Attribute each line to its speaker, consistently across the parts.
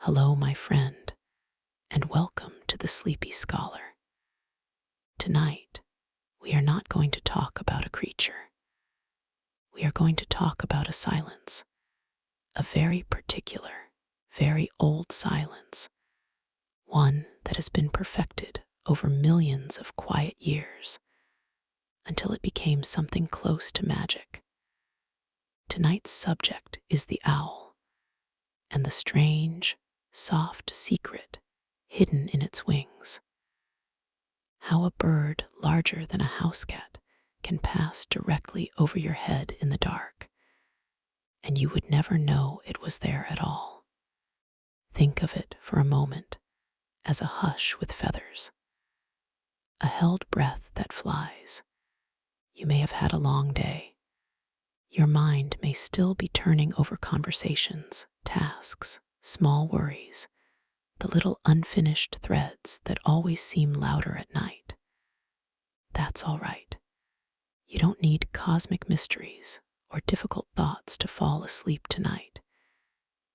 Speaker 1: Hello, my friend, and welcome to the Sleepy Scholar. Tonight, we are not going to talk about a creature. We are going to talk about a silence, a very particular, very old silence, one that has been perfected over millions of quiet years until it became something close to magic. Tonight's subject is the owl and the strange, soft secret hidden in its wings. How a bird larger than a house cat can pass directly over your head in the dark, and you would never know it was there at all. Think of it for a moment as a hush with feathers, a held breath that flies. You may have had a long day. Your mind may still be turning over conversations, tasks, small worries, the little unfinished threads that always seem louder at night. That's all right. You don't need cosmic mysteries or difficult thoughts to fall asleep tonight.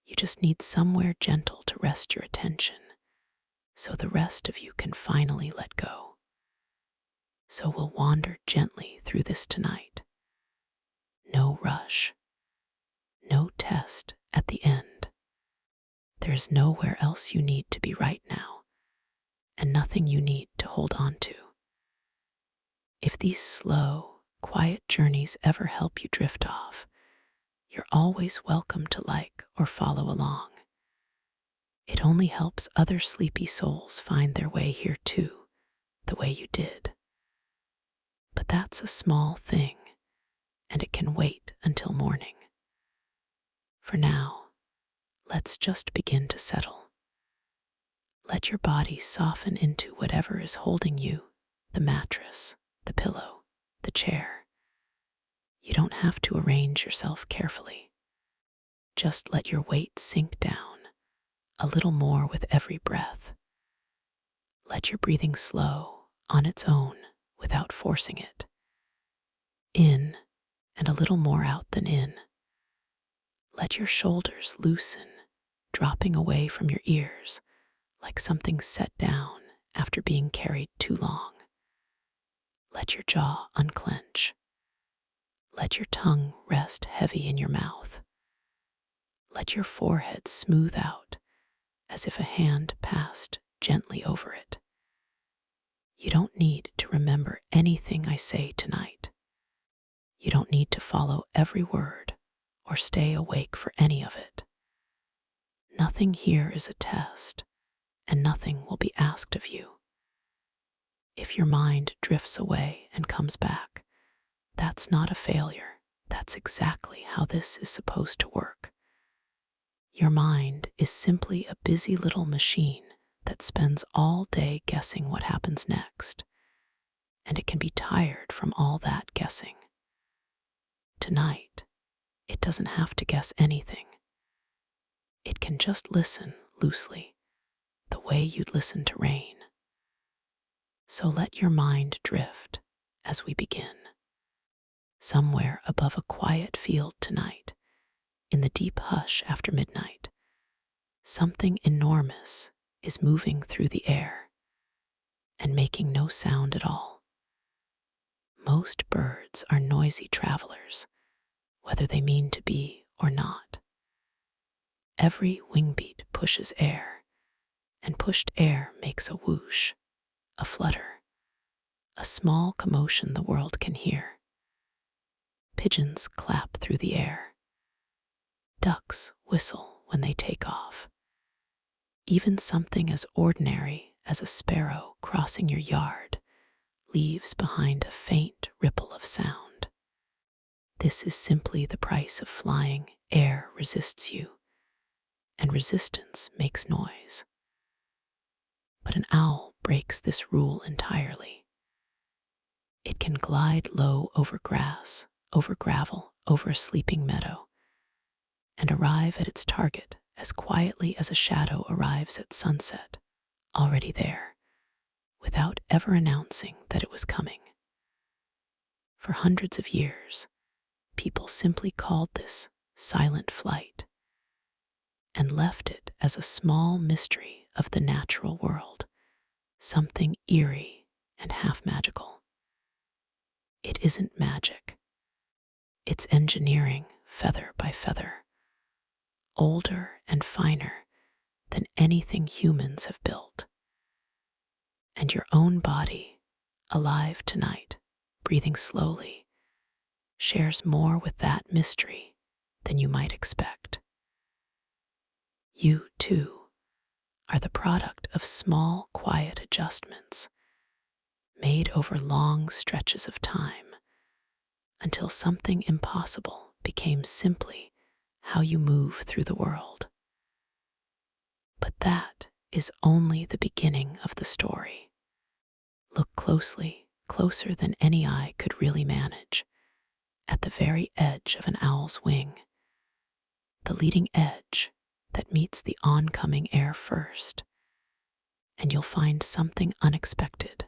Speaker 1: You just need somewhere gentle to rest your attention, so the rest of you can finally let go. So we'll wander gently through this tonight. No rush. No test at the end. There's nowhere else you need to be right now, and nothing you need to hold on to. If these slow, quiet journeys ever help you drift off, you're always welcome to like or follow along. It only helps other sleepy souls find their way here too, the way you did. But that's a small thing, and it can wait until morning. For now, let's just begin to settle. Let your body soften into whatever is holding you, the mattress, the pillow, the chair. You don't have to arrange yourself carefully. Just let your weight sink down a little more with every breath. Let your breathing slow on its own without forcing it. In and a little more out than in. Let your shoulders loosen, dropping away from your ears like something set down after being carried too long. Let your jaw unclench. Let your tongue rest heavy in your mouth. Let your forehead smooth out as if a hand passed gently over it. You don't need to remember anything I say tonight. You don't need to follow every word or stay awake for any of it. Nothing here is a test, and nothing will be asked of you. If your mind drifts away and comes back, that's not a failure. That's exactly how this is supposed to work. Your mind is simply a busy little machine that spends all day guessing what happens next, and it can be tired from all that guessing. Tonight, it doesn't have to guess anything. It can just listen loosely, the way you'd listen to rain. So let your mind drift as we begin. Somewhere above a quiet field tonight, in the deep hush after midnight, something enormous is moving through the air and making no sound at all. Most birds are noisy travelers, whether they mean to be or not. Every wingbeat pushes air, and pushed air makes a whoosh, a flutter, a small commotion the world can hear. Pigeons clap through the air. Ducks whistle when they take off. Even something as ordinary as a sparrow crossing your yard leaves behind a faint ripple of sound. This is simply the price of flying. Air resists you, and resistance makes noise. But an owl breaks this rule entirely. It can glide low over grass, over gravel, over a sleeping meadow, and arrive at its target as quietly as a shadow arrives at sunset, already there, without ever announcing that it was coming. For hundreds of years, people simply called this silent flight. and left it as a small mystery of the natural world, something eerie and half magical. It isn't magic. It's engineering, feather by feather, older and finer than anything humans have built. And your own body, alive tonight, breathing slowly, shares more with that mystery than you might expect. You, too, are the product of small, quiet adjustments made over long stretches of time until something impossible became simply how you move through the world. But that is only the beginning of the story. Look closely, closer than any eye could really manage, at the very edge of an owl's wing, the leading edge that meets the oncoming air first, and you'll find something unexpected.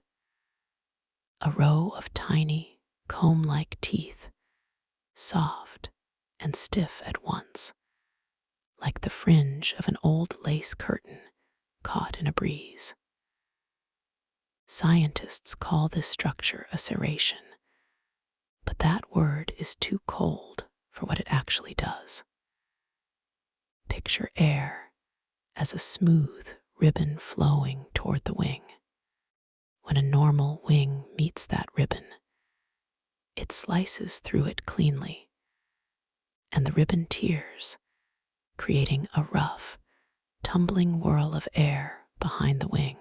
Speaker 1: A row of tiny, comb-like teeth, soft and stiff at once, like the fringe of an old lace curtain caught in a breeze. Scientists call this structure a serration, but that word is too cold for what it actually does. Picture air as a smooth ribbon flowing toward the wing. When a normal wing meets that ribbon, it slices through it cleanly, and the ribbon tears, creating a rough, tumbling whirl of air behind the wing,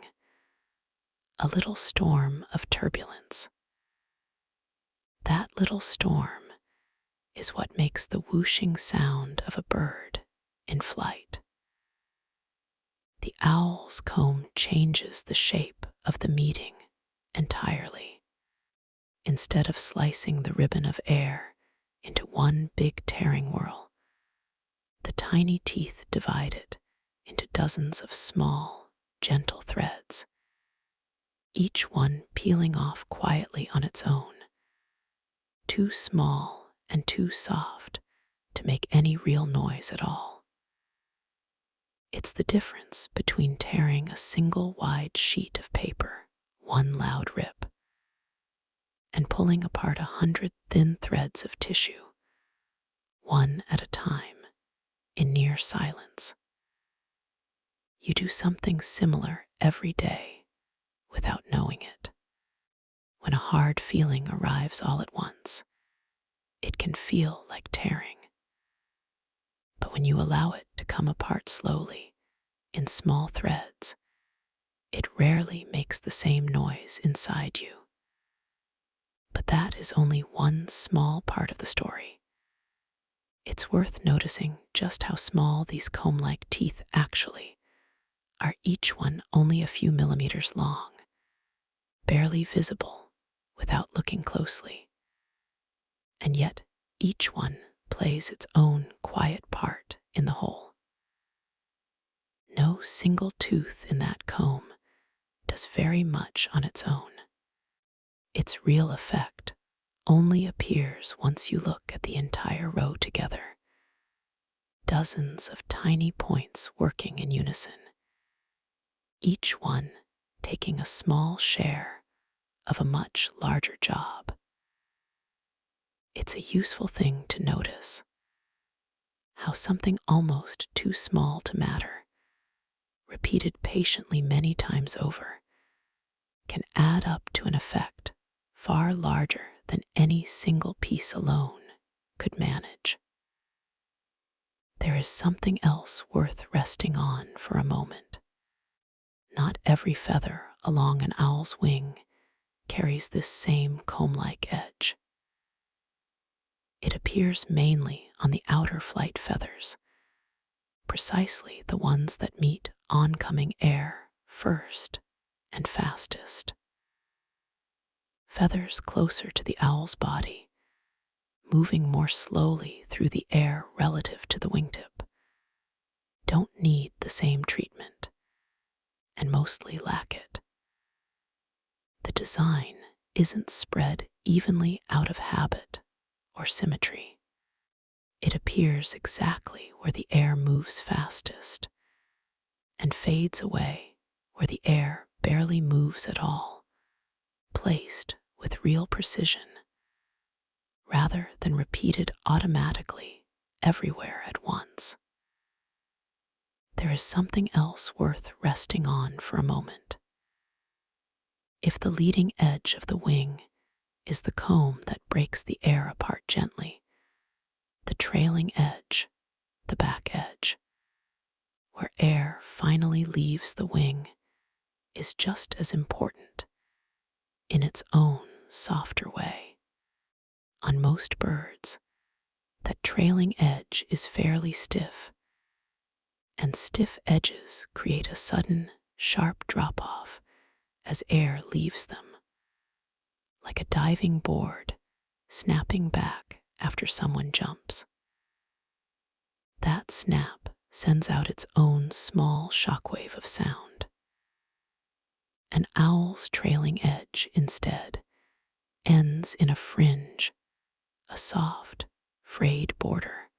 Speaker 1: a little storm of turbulence. That little storm is what makes the whooshing sound of a bird in flight. The owl's comb changes the shape of the meeting entirely. Instead of slicing the ribbon of air into one big tearing whirl, the tiny teeth divide it into dozens of small, gentle threads, each one peeling off quietly on its own, too small and too soft to make any real noise at all. It's the difference between tearing a single wide sheet of paper, one loud rip, and pulling apart 100 thin threads of tissue, one at a time, in near silence. You do something similar every day without knowing it. When a hard feeling arrives all at once, it can feel like tearing. But when you allow it to come apart slowly, in small threads, it rarely makes the same noise inside you. But that is only one small part of the story. It's worth noticing just how small these comb-like teeth actually are, each one only a few millimeters long, barely visible without looking closely. And yet each one plays its own quiet part in the whole. No single tooth in that comb does very much on its own. Its real effect only appears once you look at the entire row together. Dozens of tiny points working in unison, each one taking a small share of a much larger job. It's a useful thing to notice, how something almost too small to matter, repeated patiently many times over, can add up to an effect far larger than any single piece alone could manage. There is something else worth resting on for a moment. Not every feather along an owl's wing carries this same comb-like edge. It appears mainly on the outer flight feathers, precisely the ones that meet oncoming air first and fastest. Feathers closer to the owl's body, moving more slowly through the air relative to the wingtip, don't need the same treatment and mostly lack it. The design isn't spread evenly out of habit or symmetry. It appears exactly where the air moves fastest and fades away where the air barely moves at all, placed with real precision rather than repeated automatically everywhere at once. There is something else worth resting on for a moment. If the leading edge of the wing is the comb that breaks the air apart gently, the trailing edge, the back edge, where air finally leaves the wing, is just as important in its own softer way. On most birds, that trailing edge is fairly stiff, and stiff edges create a sudden, sharp drop-off as air leaves them, like a diving board snapping back after someone jumps. That snap sends out its own small shockwave of sound. An owl's trailing edge, instead, ends in a fringe, a soft, frayed border,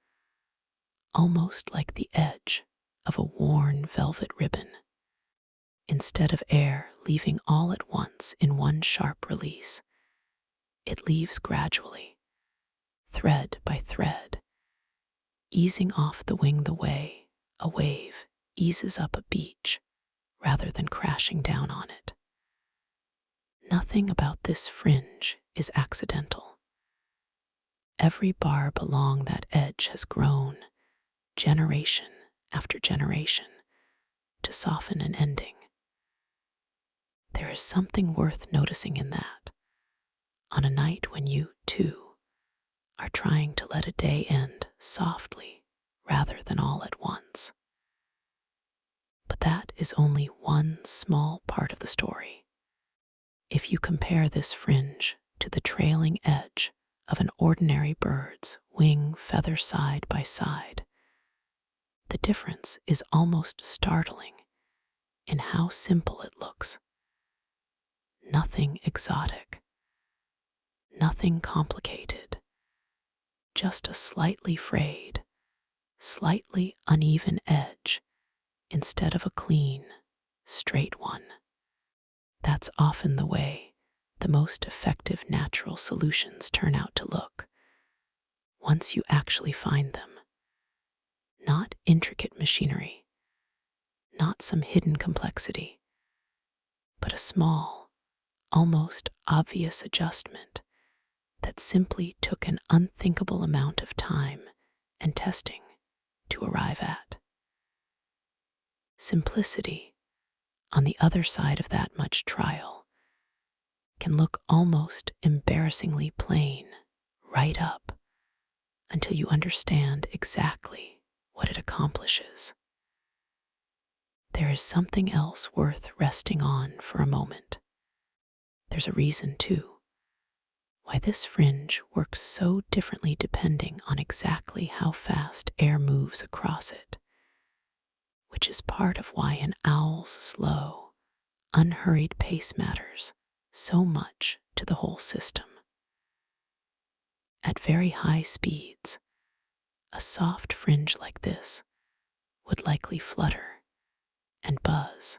Speaker 1: almost like the edge of a worn velvet ribbon. Instead of air leaving all at once in one sharp release, it leaves gradually, thread by thread, easing off the wing the way a wave eases up a beach rather than crashing down on it. Nothing about this fringe is accidental. Every barb along that edge has grown, generation after generation, to soften an ending. There is something worth noticing in that, on a night when you, too, are trying to let a day end softly rather than all at once. But that is only one small part of the story. If you compare this fringe to the trailing edge of an ordinary bird's wing feather side by side, the difference is almost startling in how simple it looks. Nothing exotic, nothing complicated, just a slightly frayed, slightly uneven edge instead of a clean, straight one. That's often the way the most effective natural solutions turn out to look, once you actually find them. Not intricate machinery, not some hidden complexity, but a small, almost obvious adjustment that simply took an unthinkable amount of time and testing to arrive at. Simplicity, on the other side of that much trial, can look almost embarrassingly plain right up until you understand exactly what it accomplishes. There is something else worth resting on for a moment. There's a reason, too, why this fringe works so differently depending on exactly how fast air moves across it, which is part of why an owl's slow, unhurried pace matters so much to the whole system. At very high speeds, a soft fringe like this would likely flutter and buzz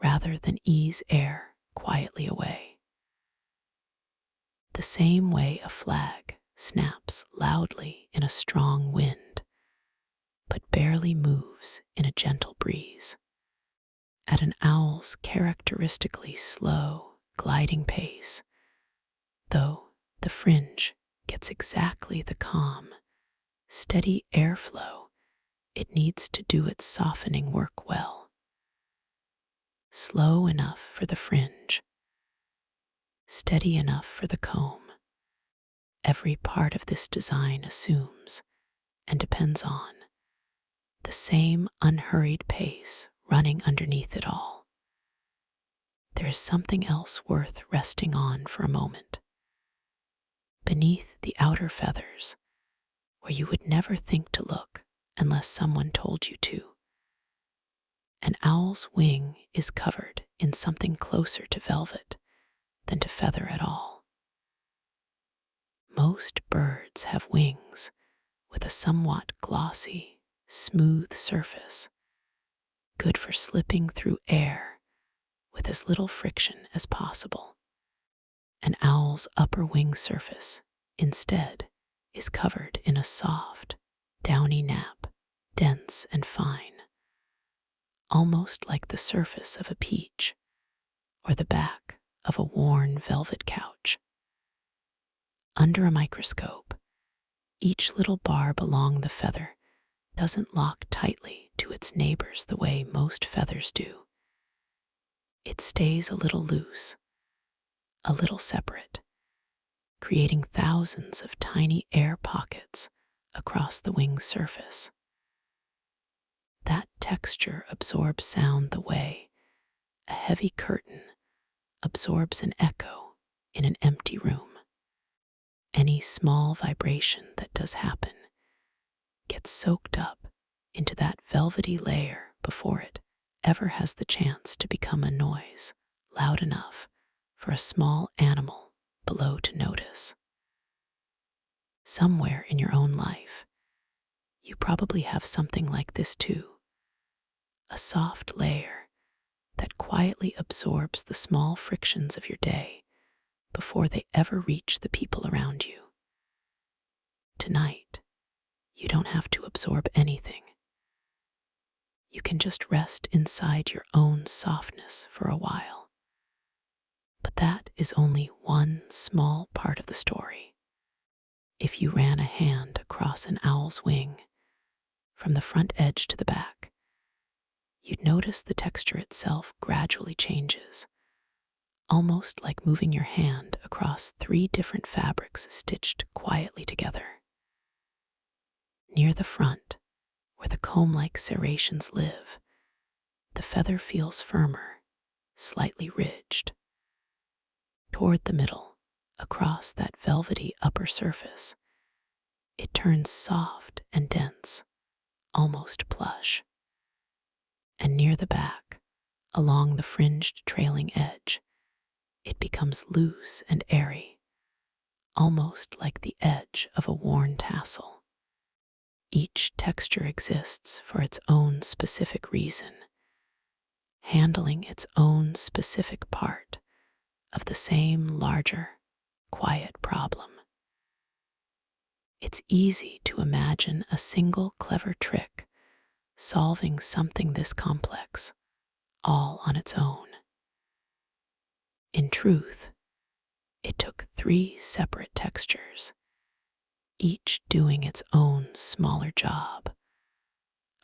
Speaker 1: rather than ease air quietly away. The same way a flag snaps loudly in a strong wind, but barely moves in a gentle breeze. At an owl's characteristically slow, gliding pace, though the fringe gets exactly the calm, steady airflow it needs to do its softening work well. Slow enough for the fringe, steady enough for the comb. Every part of this design assumes and depends on the same unhurried pace running underneath it all. There is something else worth resting on for a moment. Beneath the outer feathers, where you would never think to look unless someone told you to, an owl's wing is covered in something closer to velvet than to feather at all. Most birds have wings with a somewhat glossy, smooth surface, good for slipping through air with as little friction as possible. An owl's upper wing surface, instead, is covered in a soft, downy nap, dense and fine, almost like the surface of a peach or the back of a worn velvet couch. Under a microscope, each little barb along the feather doesn't lock tightly to its neighbors the way most feathers do. It stays a little loose, a little separate, creating thousands of tiny air pockets across the wing's surface. That texture absorbs sound the way a heavy curtain absorbs an echo in an empty room. Any small vibration that does happen gets soaked up into that velvety layer before it ever has the chance to become a noise loud enough for a small animal below to notice. Somewhere in your own life, you probably have something like this too, a soft layer that quietly absorbs the small frictions of your day before they ever reach the people around you. Tonight, you don't have to absorb anything. You can just rest inside your own softness for a while. But that is only one small part of the story. If you ran a hand across an owl's wing, from the front edge to the back, you'd notice the texture itself gradually changes, almost like moving your hand across 3 different fabrics stitched quietly together. Near the front, where the comb-like serrations live, the feather feels firmer, slightly ridged. Toward the middle, across that velvety upper surface, it turns soft and dense, almost plush. And near the back, along the fringed trailing edge, it becomes loose and airy, almost like the edge of a worn tassel. Each texture exists for its own specific reason, handling its own specific part of the same larger, quiet problem. It's easy to imagine a single clever trick solving something this complex, all on its own. In truth, it took 3 separate textures, each doing its own smaller job,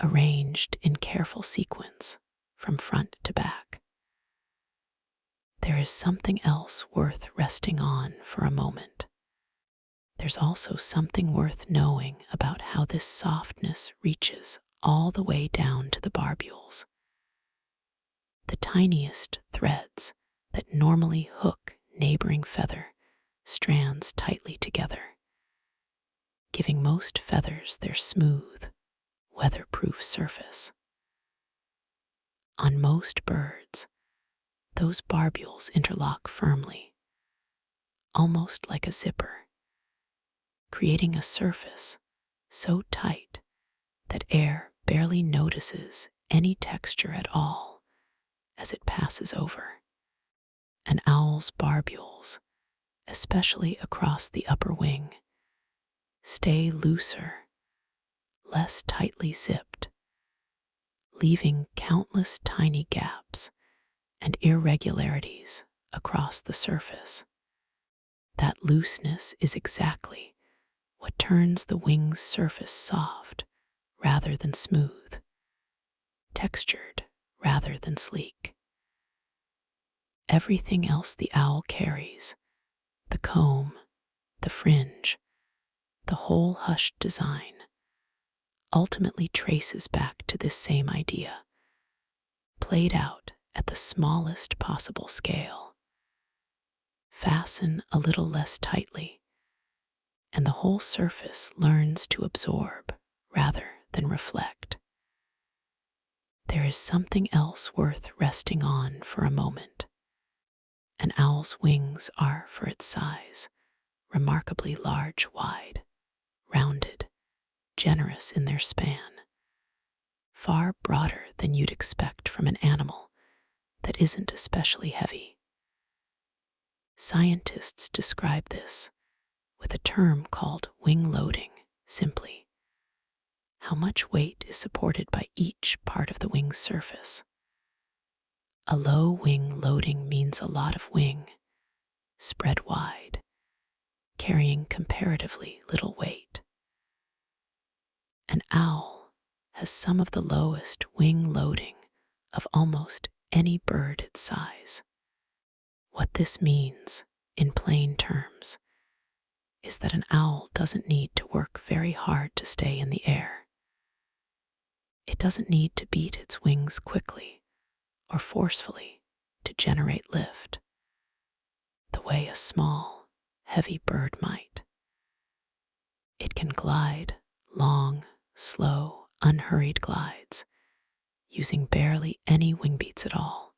Speaker 1: arranged in careful sequence from front to back. There is something else worth resting on for a moment. There's also something worth knowing about how this softness reaches all the way down to the barbules. The tiniest threads that normally hook neighboring feather strands tightly together, giving most feathers their smooth, weatherproof surface. On most birds, those barbules interlock firmly, almost like a zipper, creating a surface so tight that air barely notices any texture at all as it passes over. An owl's barbules, especially across the upper wing, stay looser, less tightly zipped, leaving countless tiny gaps and irregularities across the surface. That looseness is exactly what turns the wing's surface soft rather than smooth, textured rather than sleek. Everything else the owl carries, the comb, the fringe, the whole hushed design, ultimately traces back to this same idea, played out at the smallest possible scale. Fasten a little less tightly, and the whole surface learns to absorb rather than reflect. There is something else worth resting on for a moment. An owl's wings are, for its size, remarkably large, wide, rounded, generous in their span, far broader than you'd expect from an animal that isn't especially heavy. Scientists describe this with a term called wing loading, simply how much weight is supported by each part of the wing's surface. A low wing loading means a lot of wing, spread wide, carrying comparatively little weight. An owl has some of the lowest wing loading of almost any bird its size. What this means, in plain terms, is that an owl doesn't need to work very hard to stay in the air. It doesn't need to beat its wings quickly or forcefully to generate lift, the way a small, heavy bird might. It can glide long, slow, unhurried glides, using barely any wing beats at all.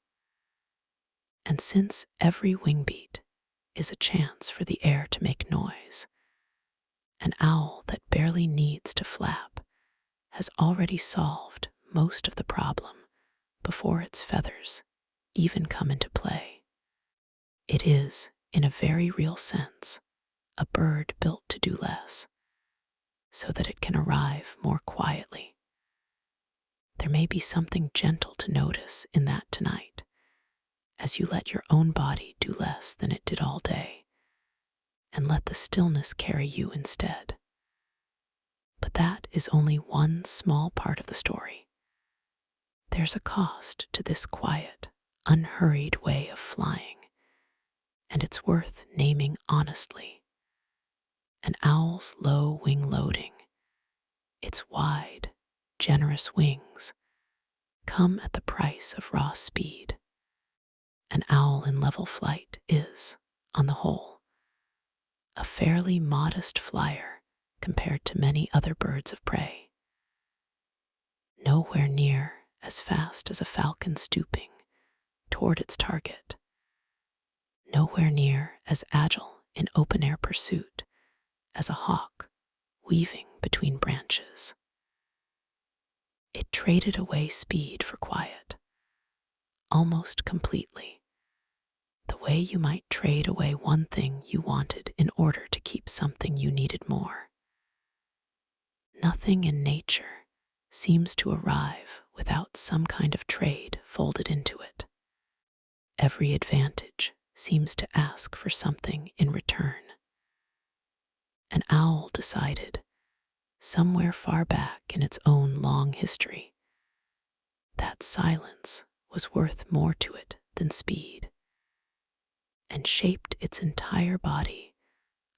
Speaker 1: And since every wing beat is a chance for the air to make noise, an owl that barely needs to flap has already solved most of the problem before its feathers even come into play. It is, in a very real sense, a bird built to do less, so that it can arrive more quietly. There may be something gentle to notice in that tonight, as you let your own body do less than it did all day, and let the stillness carry you instead. But that is only one small part of the story. There's a cost to this quiet, unhurried way of flying, and it's worth naming honestly. An owl's low wing loading, its wide, generous wings, come at the price of raw speed. An owl in level flight is, on the whole, a fairly modest flyer compared to many other birds of prey. Nowhere near as fast as a falcon stooping toward its target. Nowhere near as agile in open-air pursuit as a hawk weaving between branches. It traded away speed for quiet, almost completely, the way you might trade away one thing you wanted in order to keep something you needed more. Nothing in nature seems to arrive without some kind of trade folded into it. Every advantage seems to ask for something in return. An owl decided, somewhere far back in its own long history, that silence was worth more to it than speed, and shaped its entire body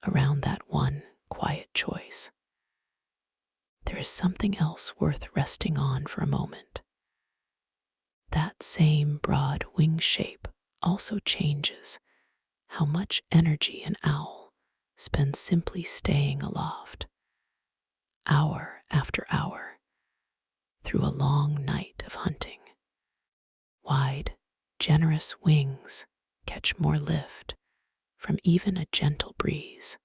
Speaker 1: around that one quiet choice. There is something else worth resting on for a moment. That same broad wing shape also changes how much energy an owl spends simply staying aloft, hour after hour, through a long night of hunting. Wide, generous wings catch more lift from even a gentle breeze,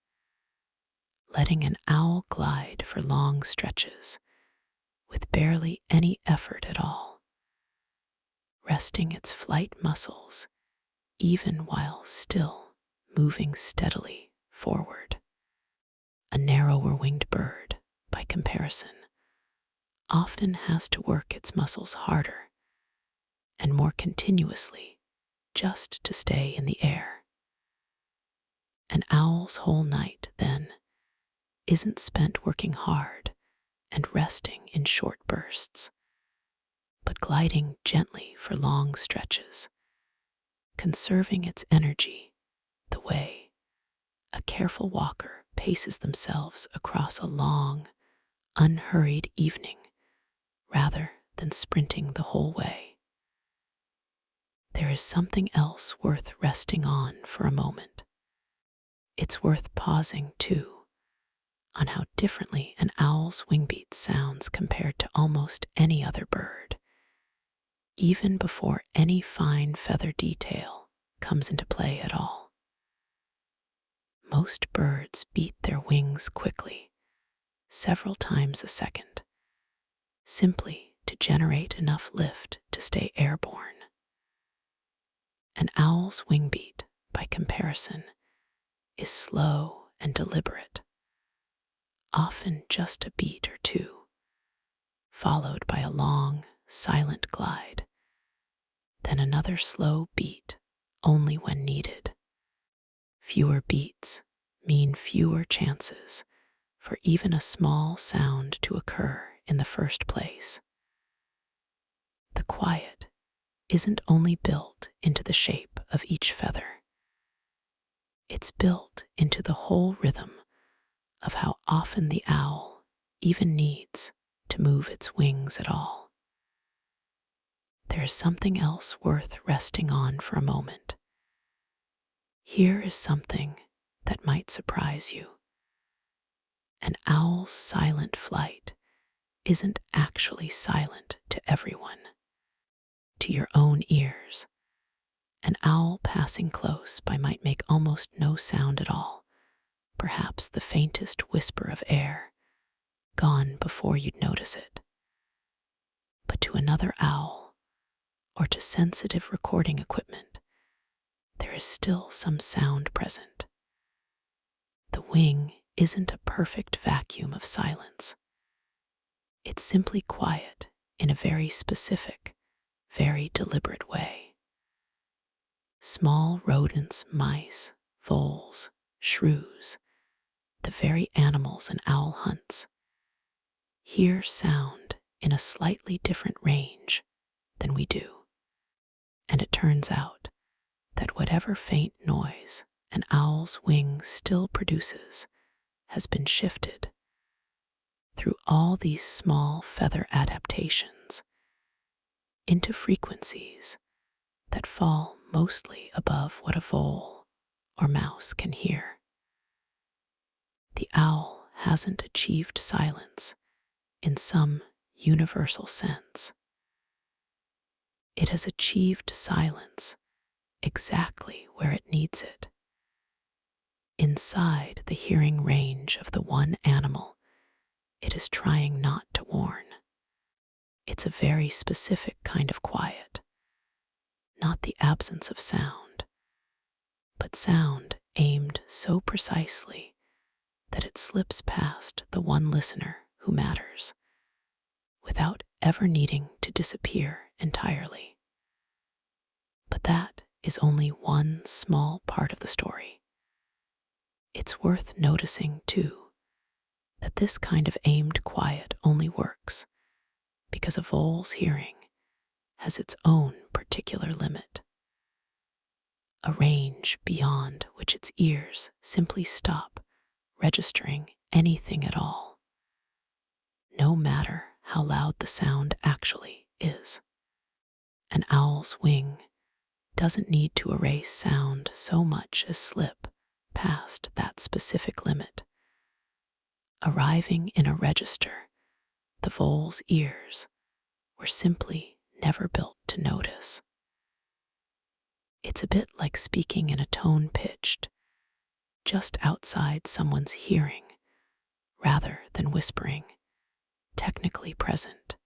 Speaker 1: letting an owl glide for long stretches with barely any effort at all, resting its flight muscles even while still moving steadily forward. A narrower-winged bird, by comparison, often has to work its muscles harder and more continuously just to stay in the air. An owl's whole night, then, isn't spent working hard and resting in short bursts, but gliding gently for long stretches, conserving its energy the way a careful walker paces themselves across a long, unhurried evening rather than sprinting the whole way. There is something else worth resting on for a moment. It's worth pausing, too, on how differently an owl's wingbeat sounds compared to almost any other bird, even before any fine feather detail comes into play at all. Most birds beat their wings quickly, several times a second, simply to generate enough lift to stay airborne. An owl's wing beat, by comparison, is slow and deliberate, often just a beat or two, followed by a long, silent glide, then another slow beat only when needed. Fewer beats mean fewer chances for even a small sound to occur in the first place. The quiet isn't only built into the shape of each feather, it's built into the whole rhythm of how often the owl even needs to move its wings at all. There is something else worth resting on for a moment. Here is something that might surprise you. An owl's silent flight isn't actually silent to everyone. To your own ears, an owl passing close by might make almost no sound at all, perhaps the faintest whisper of air, gone before you'd notice it. But to another owl, or to sensitive recording equipment, there is still some sound present. The wing isn't a perfect vacuum of silence. It's simply quiet in a very specific, very deliberate way. Small rodents, mice, voles, shrews, the very animals an owl hunts, hear sound in a slightly different range than we do. And it turns out that whatever faint noise an owl's wing still produces has been shifted through all these small feather adaptations into frequencies that fall mostly above what a vole or mouse can hear. The owl hasn't achieved silence in some universal sense. It has achieved silence exactly where it needs it, inside the hearing range of the one animal it is trying not to warn. It's a very specific kind of quiet, not the absence of sound, but sound aimed so precisely that it slips past the one listener who matters, without ever needing to disappear entirely. But that is only one small part of the story. It's worth noticing, too, that this kind of aimed quiet only works because a vole's hearing has its own particular limit, a range beyond which its ears simply stop registering anything at all, no matter how loud the sound actually is. An owl's wing doesn't need to erase sound so much as slip past that specific limit, arriving in a register the vole's ears were simply never built to notice. It's a bit like speaking in a tone pitched just outside someone's hearing, rather than whispering, technically present,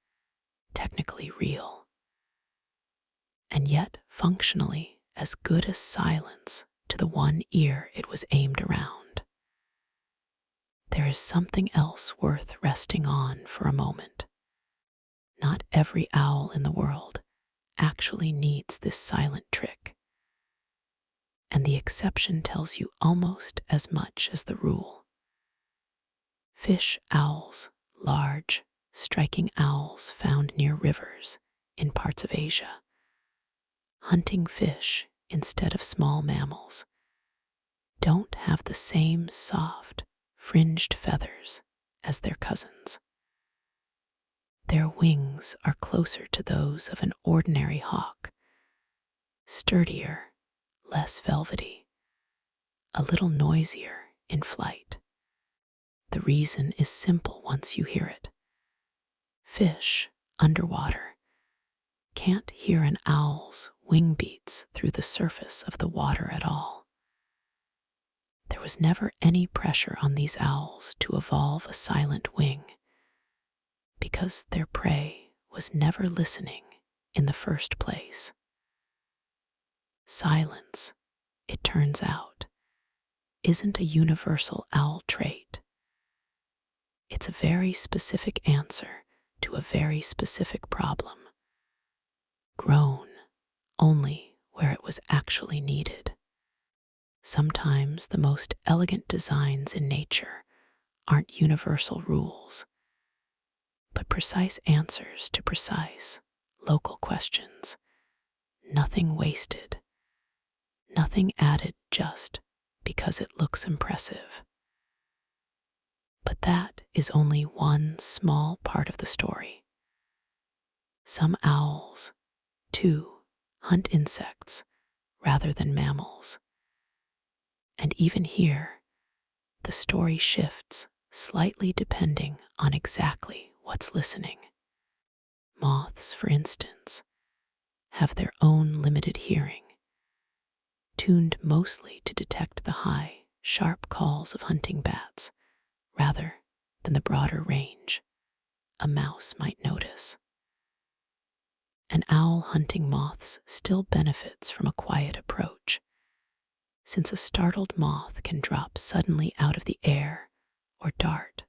Speaker 1: technically real, and yet functionally as good as silence to the one ear it was aimed around. There is something else worth resting on for a moment. Not every owl in the world actually needs this silent trick, and the exception tells you almost as much as the rule. Fish owls, large, striking owls found near rivers in parts of Asia, hunting fish instead of small mammals, don't have the same soft, fringed feathers as their cousins. Their wings are closer to those of an ordinary hawk, sturdier, less velvety, a little noisier in flight. The reason is simple once you hear it. Fish, underwater, can't hear an owl's wing beats through the surface of the water at all. There was never any pressure on these owls to evolve a silent wing, because their prey was never listening in the first place. Silence, it turns out, isn't a universal owl trait. It's a very specific answer to a very specific problem, grown only where it was actually needed. Sometimes the most elegant designs in nature aren't universal rules, but precise answers to precise, local questions. Nothing wasted, nothing added just because it looks impressive. But that is only one small part of the story. Some owls, too, hunt insects rather than mammals. And even here, the story shifts slightly depending on exactly what's listening. Moths, for instance, have their own limited hearing, tuned mostly to detect the high, sharp calls of hunting bats rather than the broader range a mouse might notice. An owl hunting moths still benefits from a quiet approach, since a startled moth can drop suddenly out of the air or dart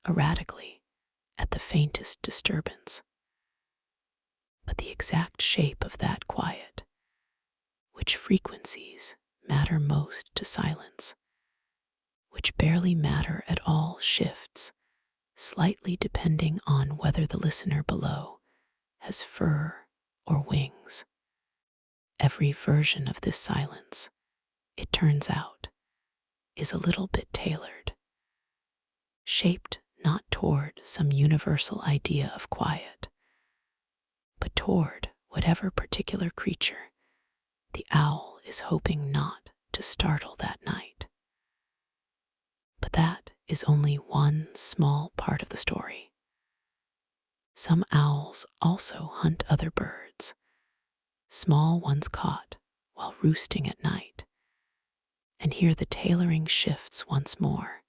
Speaker 1: erratically at the faintest disturbance. But the exact shape of that quiet, which frequencies matter most to silence, which barely matter at all, shifts slightly depending on whether the listener below has fur or wings. Every version of this silence, it turns out, is a little bit tailored, shaped not toward some universal idea of quiet, but toward whatever particular creature the owl is hoping not to startle that night. But that is only one small part of the story. Some owls also hunt other birds, small ones caught while roosting at night. And here the tailoring shifts once more,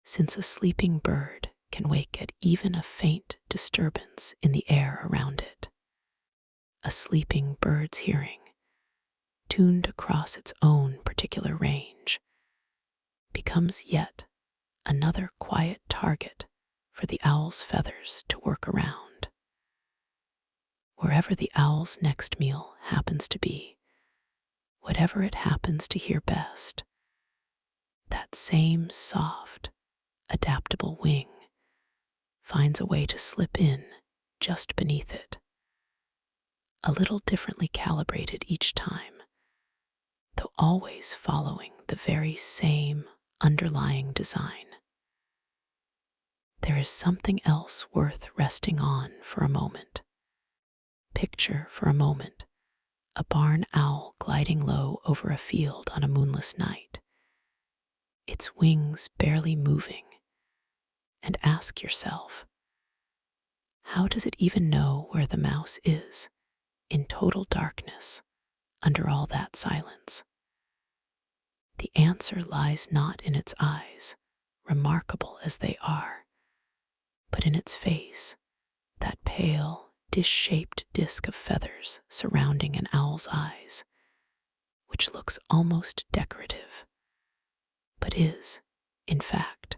Speaker 1: since a sleeping bird can wake at even a faint disturbance in the air around it. A sleeping bird's hearing, tuned across its own particular range, becomes yet another quiet target for the owl's feathers to work around. Wherever the owl's next meal happens to be, whatever it happens to hear best, that same soft, adaptable wing finds a way to slip in just beneath it, a little differently calibrated each time, though always following the very same underlying design. There is something else worth resting on for a moment. Picture for a moment a barn owl gliding low over a field on a moonless night, its wings barely moving, and ask yourself, how does it even know where the mouse is in total darkness under all that silence? The answer lies not in its eyes, remarkable as they are, but in its face, that pale, dish-shaped disk of feathers surrounding an owl's eyes, which looks almost decorative, but is, in fact,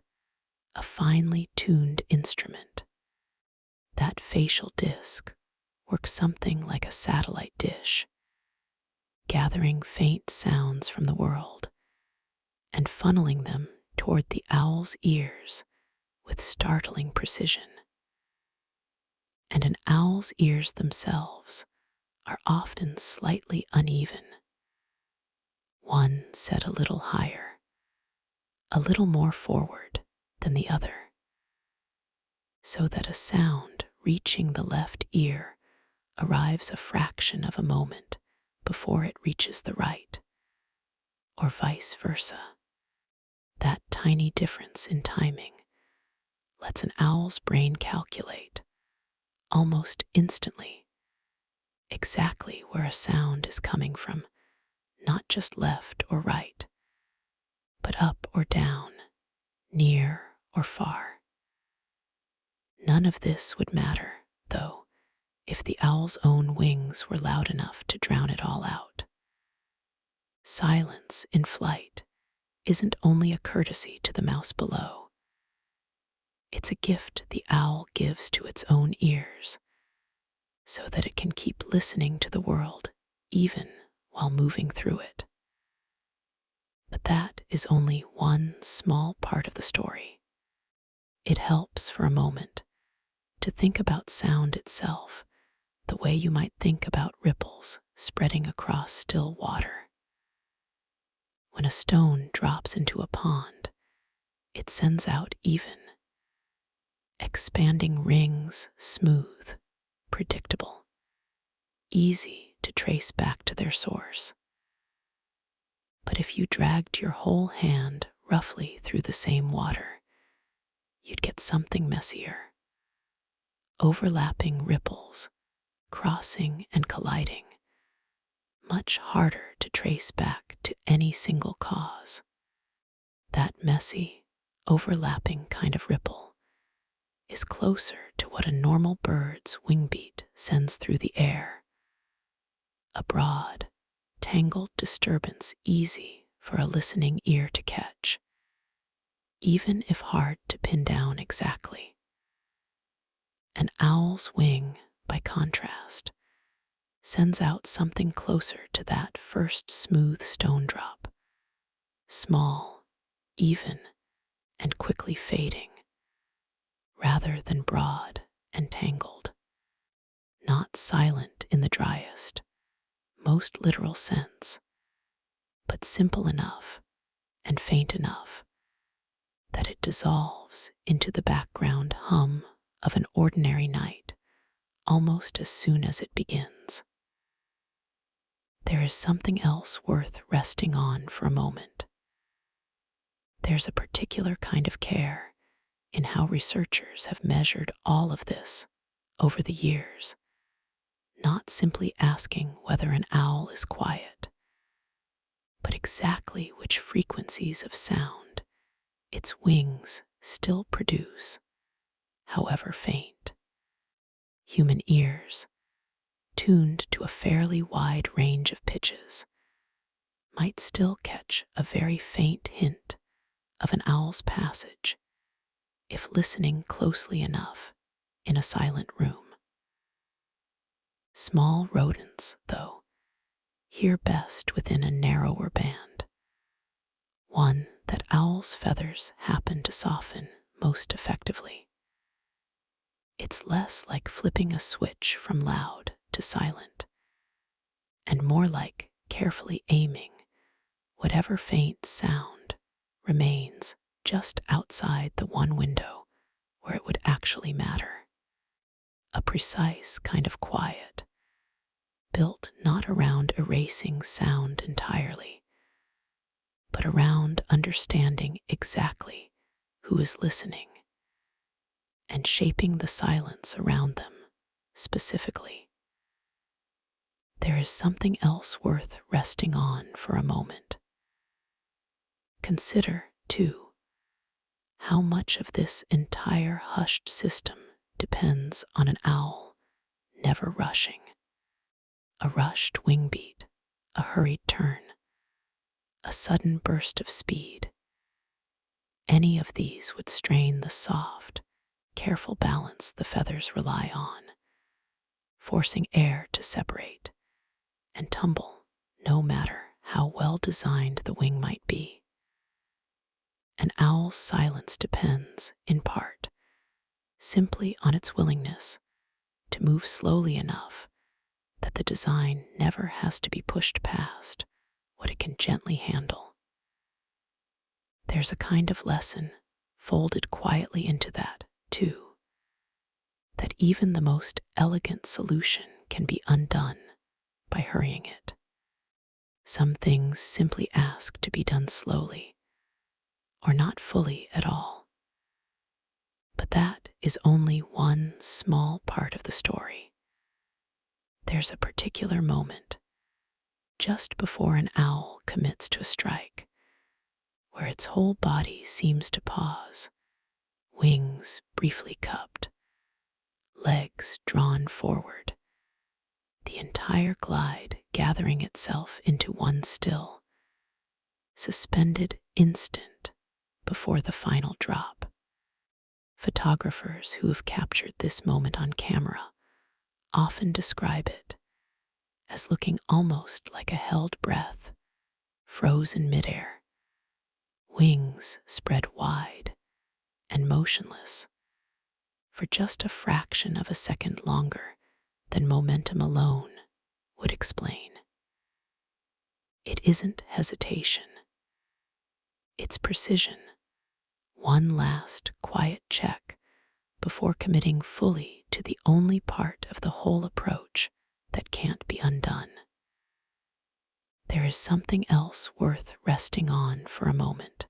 Speaker 1: a finely tuned instrument. That facial disk works something like a satellite dish, gathering faint sounds from the world and funneling them toward the owl's ears with startling precision. And an owl's ears themselves are often slightly uneven, one set a little higher, a little more forward than the other, so that a sound reaching the left ear arrives a fraction of a moment before it reaches the right, or vice versa. That tiny difference in timing lets an owl's brain calculate, almost instantly, exactly where a sound is coming from, not just left or right, but up or down, near or far. None of this would matter, though, if the owl's own wings were loud enough to drown it all out. Silence in flight isn't only a courtesy to the mouse below. It's a gift the owl gives to its own ears, so that it can keep listening to the world even while moving through it. But that is only one small part of the story. It helps for a moment to think about sound itself the way you might think about ripples spreading across still water. When a stone drops into a pond, it sends out even, expanding rings, smooth, predictable, easy to trace back to their source. But if you dragged your whole hand roughly through the same water, you'd get something messier. Overlapping ripples, crossing and colliding, much harder to trace back to any single cause. That messy, overlapping kind of ripple is closer to what a normal bird's wing beat sends through the air. A broad, tangled disturbance easy for a listening ear to catch, even if hard to pin down exactly. An owl's wing, by contrast, sends out something closer to that first smooth stone drop, small, even, and quickly fading, rather than broad and tangled. Not silent in the driest, most literal sense, but simple enough and faint enough that it dissolves into the background hum of an ordinary night almost as soon as it begins. There is something else worth resting on for a moment. There's a particular kind of care in how researchers have measured all of this over the years, not simply asking whether an owl is quiet, but exactly which frequencies of sound its wings still produce, however faint. Human ears, tuned to a fairly wide range of pitches, might still catch a very faint hint of an owl's passage if listening closely enough in a silent room. Small rodents, though, hear best within a narrower band, one that owls' feathers happen to soften most effectively. It's less like flipping a switch from loud to silent, and more like carefully aiming whatever faint sound remains just outside the one window where it would actually matter. A precise kind of quiet, built not around erasing sound entirely, but around understanding exactly who is listening and shaping the silence around them specifically. There is something else worth resting on for a moment. Consider, too, how much of this entire hushed system depends on an owl never rushing. A rushed wing beat, a hurried turn, a sudden burst of speed. Any of these would strain the soft, careful balance the feathers rely on, forcing air to separate and tumble no matter how well designed the wing might be. An owl's silence depends, in part, simply on its willingness to move slowly enough that the design never has to be pushed past what it can gently handle. There's a kind of lesson folded quietly into that, too, that even the most elegant solution can be undone by hurrying it. Some things simply ask to be done slowly, or not fully at all. But that is only one small part of the story. There's a particular moment, just before an owl commits to a strike, where its whole body seems to pause, wings briefly cupped, legs drawn forward, the entire glide gathering itself into one still, suspended instant before the final drop. Photographers who have captured this moment on camera often describe it as looking almost like a held breath, frozen midair, wings spread wide and motionless for just a fraction of a second longer than momentum alone would explain. It isn't hesitation, it's precision, one last quiet check before committing fully to the only part of the whole approach that can't be undone. There is something else worth resting on for a moment.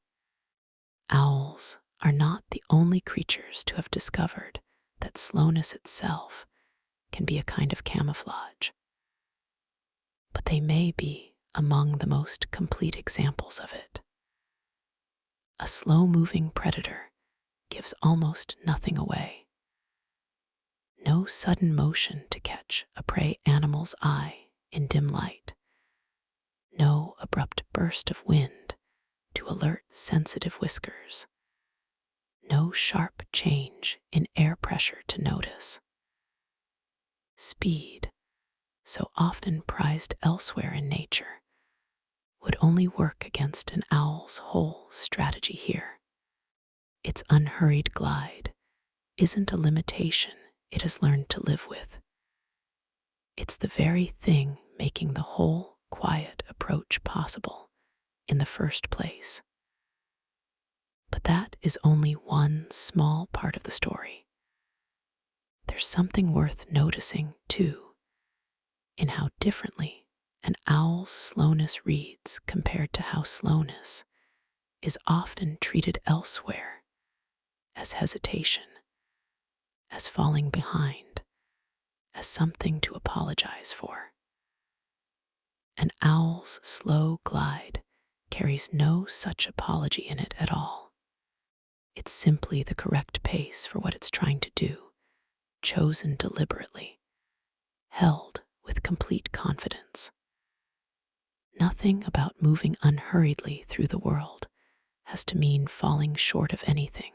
Speaker 1: Owls are not the only creatures to have discovered that slowness itself can be a kind of camouflage, but they may be among the most complete examples of it. A slow-moving predator gives almost nothing away. No sudden motion to catch a prey animal's eye in dim light. No abrupt burst of wind to alert sensitive whiskers. No sharp change in air pressure to notice. Speed, so often prized elsewhere in nature, would only work against an owl's whole strategy here. Its unhurried glide isn't a limitation it has learned to live with. It's the very thing making the whole quiet approach possible in the first place. But that is only one small part of the story. There's something worth noticing, too, in how differently an owl's slowness reads compared to how slowness is often treated elsewhere as hesitation, as falling behind, as something to apologize for. An owl's slow glide carries no such apology in it at all. It's simply the correct pace for what it's trying to do, chosen deliberately, held with complete confidence. Nothing about moving unhurriedly through the world has to mean falling short of anything.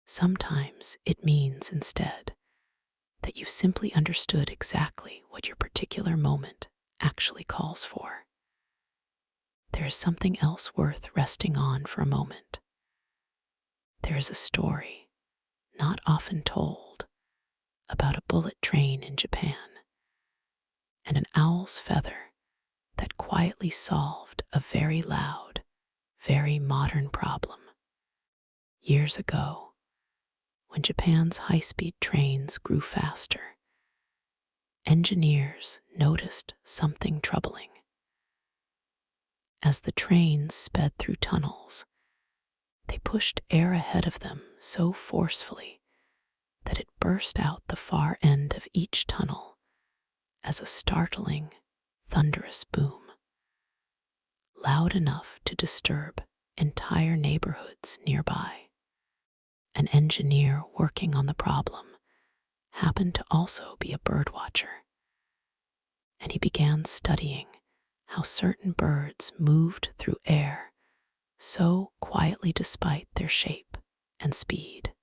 Speaker 1: Sometimes it means instead that you've simply understood exactly what your particular moment actually calls for. There is something else worth resting on for a moment. There is a story, not often told, about a bullet train in Japan and an owl's feather that quietly solved a very loud, very modern problem. Years ago, when Japan's high-speed trains grew faster, engineers noticed something troubling. As the trains sped through tunnels, they pushed air ahead of them so forcefully that it burst out the far end of each tunnel as a startling, thunderous boom, loud enough to disturb entire neighborhoods nearby. An engineer working on the problem happened to also be a bird watcher, and he began studying how certain birds moved through air so quietly despite their shape and speed.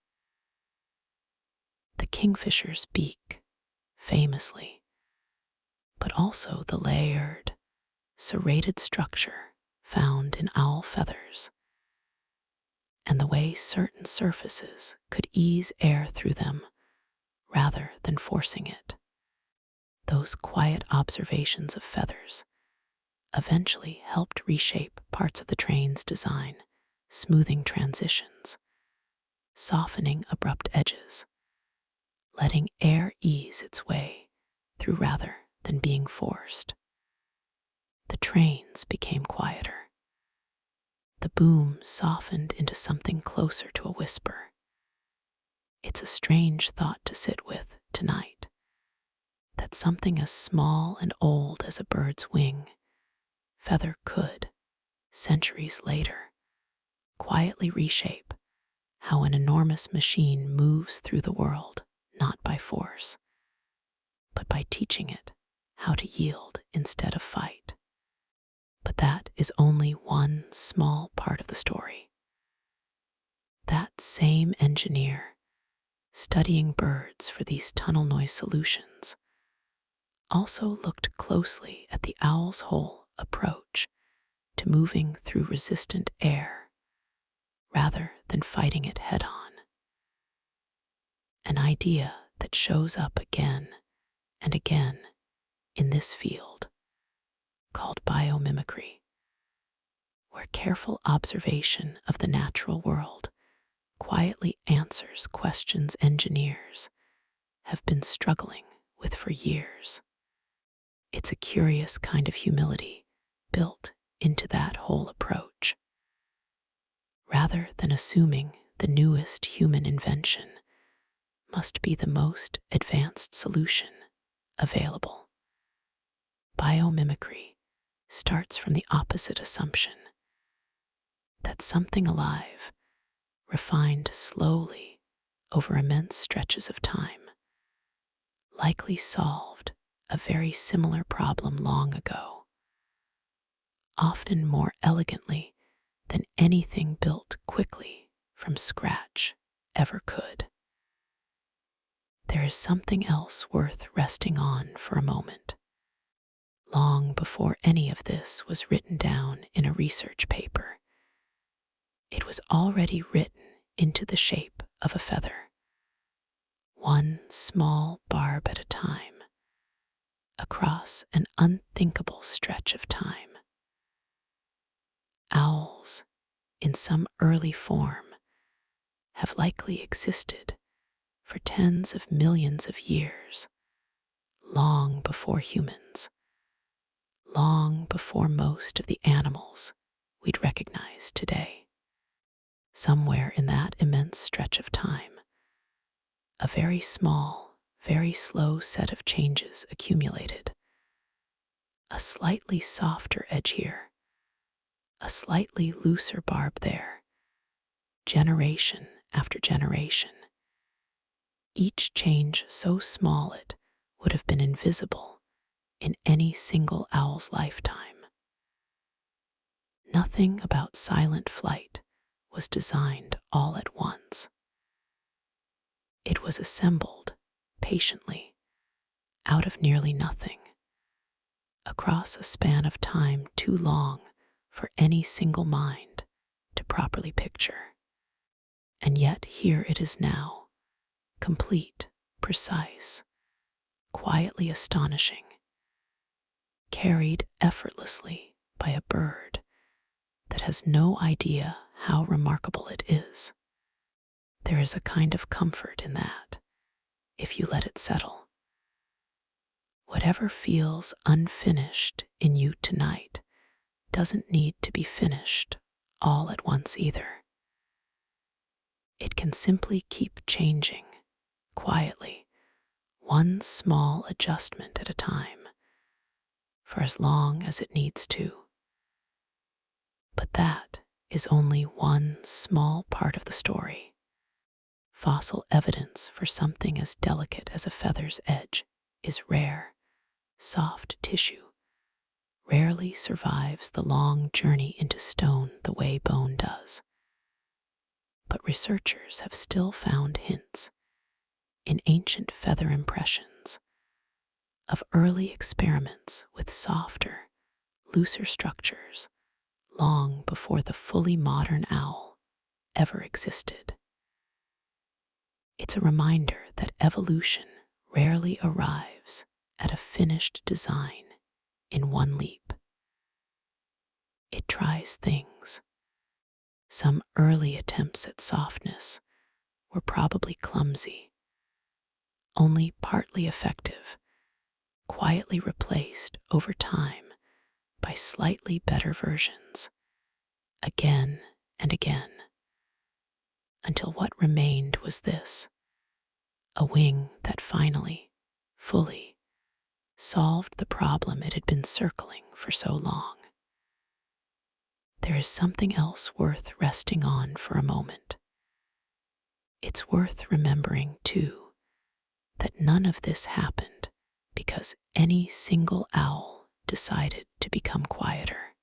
Speaker 1: The kingfisher's beak, famously, but also the layered, serrated structure found in owl feathers, and the way certain surfaces could ease air through them rather than forcing it. Those quiet observations of feathers eventually helped reshape parts of the train's design, smoothing transitions, softening abrupt edges, letting air ease its way through rather than being forced. The trains became quieter. The boom softened into something closer to a whisper. It's a strange thought to sit with tonight, that something as small and old as a bird's wing, feather could, centuries later, quietly reshape how an enormous machine moves through the world, not by force, but by teaching it how to yield instead of fight. But that is only one small part of the story. That same engineer, studying birds for these tunnel noise solutions, also looked closely at the owl's whole approach to moving through resistant air rather than fighting it head on. An idea that shows up again and again in this field called biomimicry, where careful observation of the natural world quietly answers questions engineers have been struggling with for years. It's a curious kind of humility built into that whole approach. Rather than assuming the newest human invention must be the most advanced solution available, biomimicry starts from the opposite assumption that something alive, refined slowly over immense stretches of time, likely solved a very similar problem long ago, often more elegantly than anything built quickly from scratch ever could. There is something else worth resting on for a moment. Long before any of this was written down in a research paper, it was already written into the shape of a feather, one small barb at a time, across an unthinkable stretch of time. Owls, in some early form, have likely existed for tens of millions of years, long before humans, long before most of the animals we'd recognize today. Somewhere in that immense stretch of time, a very small, very slow set of changes accumulated. A slightly softer edge here, a slightly looser barb there, generation after generation. Each change so small it would have been invisible in any single owl's lifetime. Nothing about silent flight was designed all at once. It was assembled patiently out of nearly nothing, across a span of time too long for any single mind to properly picture. And yet here it is now, complete, precise, quietly astonishing, carried effortlessly by a bird that has no idea how remarkable it is. There is a kind of comfort in that, if you let it settle. Whatever feels unfinished in you tonight doesn't need to be finished all at once either. It can simply keep changing, quietly, one small adjustment at a time, for as long as it needs to. But that is only one small part of the story. Fossil evidence for something as delicate as a feather's edge is rare. Soft tissue rarely survives the long journey into stone the way bone does. But researchers have still found hints in ancient feather impressions of early experiments with softer, looser structures long before the fully modern owl ever existed. It's a reminder that evolution rarely arrives at a finished design in one leap. It tries things. Some early attempts at softness were probably clumsy, only partly effective, quietly replaced over time by slightly better versions, again and again, until what remained was this: a wing that finally, fully, solved the problem it had been circling for so long. there is something else worth resting on for a moment. It's worth remembering, too, that none of this happened because any single owl decided to become quieter.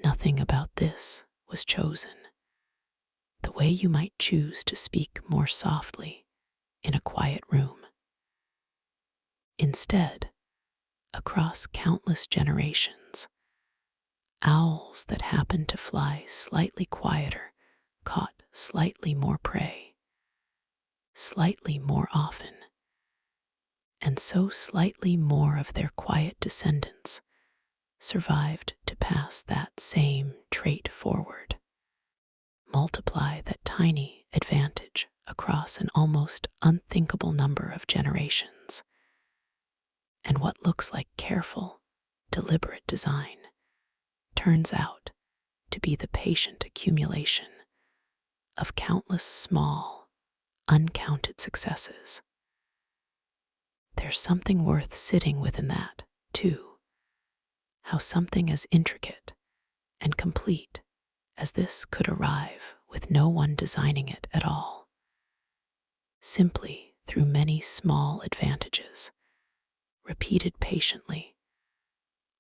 Speaker 1: Nothing about this was chosen, the way you might choose to speak more softly in a quiet room. Instead, across countless generations, owls that happened to fly slightly quieter caught slightly more prey, slightly more often, and so slightly more of their quiet descendants survived to pass that same trait forward. Multiply that tiny advantage across an almost unthinkable number of generations, and what looks like careful, deliberate design turns out to be the patient accumulation of countless small, uncounted successes. There's something worth sitting within that, too. How something as intricate and complete as this could arrive with no one designing it at all, simply through many small advantages, repeated patiently,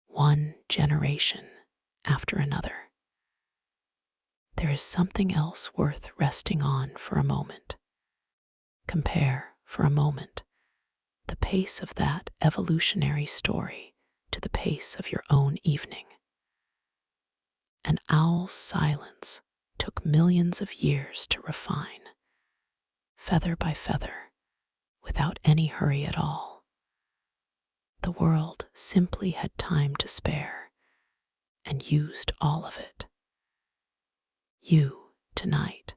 Speaker 1: one generation after another. There is something else worth resting on for a moment. Compare, for a moment, the pace of that evolutionary story to the pace of your own evening. An owl's silence took millions of years to refine, feather by feather, without any hurry at all. The world simply had time to spare and used all of it. You, tonight,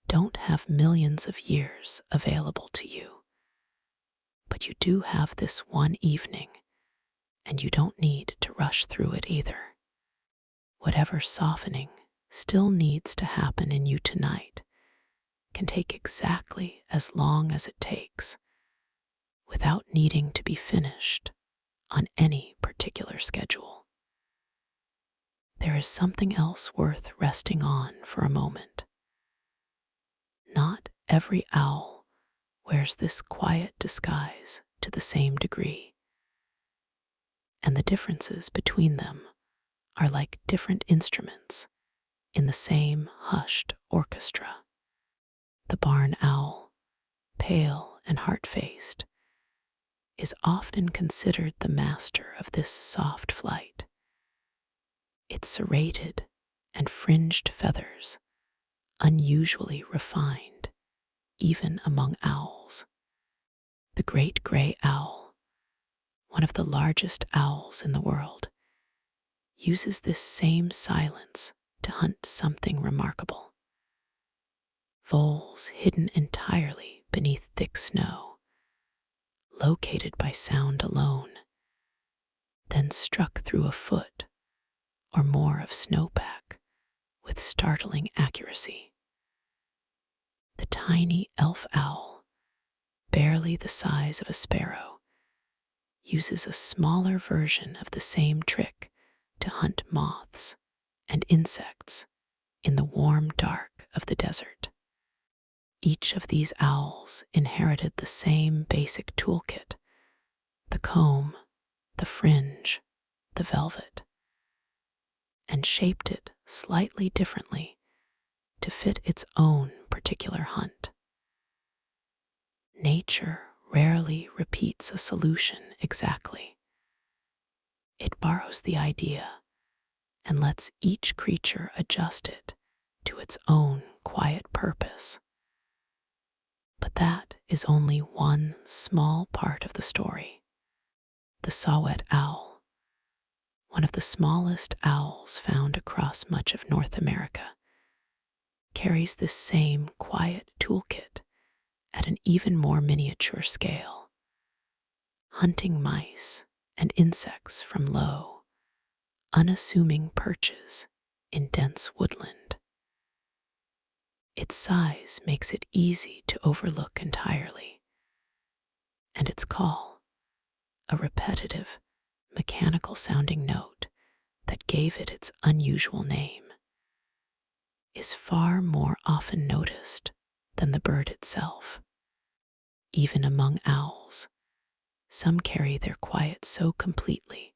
Speaker 1: don't have millions of years available to you, but you do have this one evening, and you don't need to rush through it either. Whatever softening still needs to happen in you tonight can take exactly as long as it takes, without needing to be finished on any particular schedule. There is something else worth resting on for a moment. Not every owl wears this quiet disguise to the same degree, and the differences between them are like different instruments in the same hushed orchestra. The barn owl, pale and heart-faced, is often considered the master of this soft flight. Its serrated and fringed feathers, unusually refined even among owls. The great gray owl, one of the largest owls in the world, uses this same silence to hunt something remarkable. Voles hidden entirely beneath thick snow, located by sound alone, then struck through a foot or more of snowpack with startling accuracy. The tiny elf owl, barely the size of a sparrow, uses a smaller version of the same trick to hunt moths and insects in the warm dark of the desert. Each of these owls inherited the same basic toolkit: the comb, the fringe, the velvet, and shaped it slightly differently to fit its own particular hunt. Nature rarely repeats a solution exactly. It borrows the idea and lets each creature adjust it to its own quiet purpose. But that is only one small part of the story. The saw-whet owl, one of the smallest owls found across much of North America, carries this same quiet toolkit at an even more miniature scale, hunting mice and insects from low, unassuming perches in dense woodland. Its size makes it easy to overlook entirely, and its call, a repetitive, mechanical-sounding note that gave it its unusual name, is far more often noticed than the bird itself. Even among owls, some carry their quiet so completely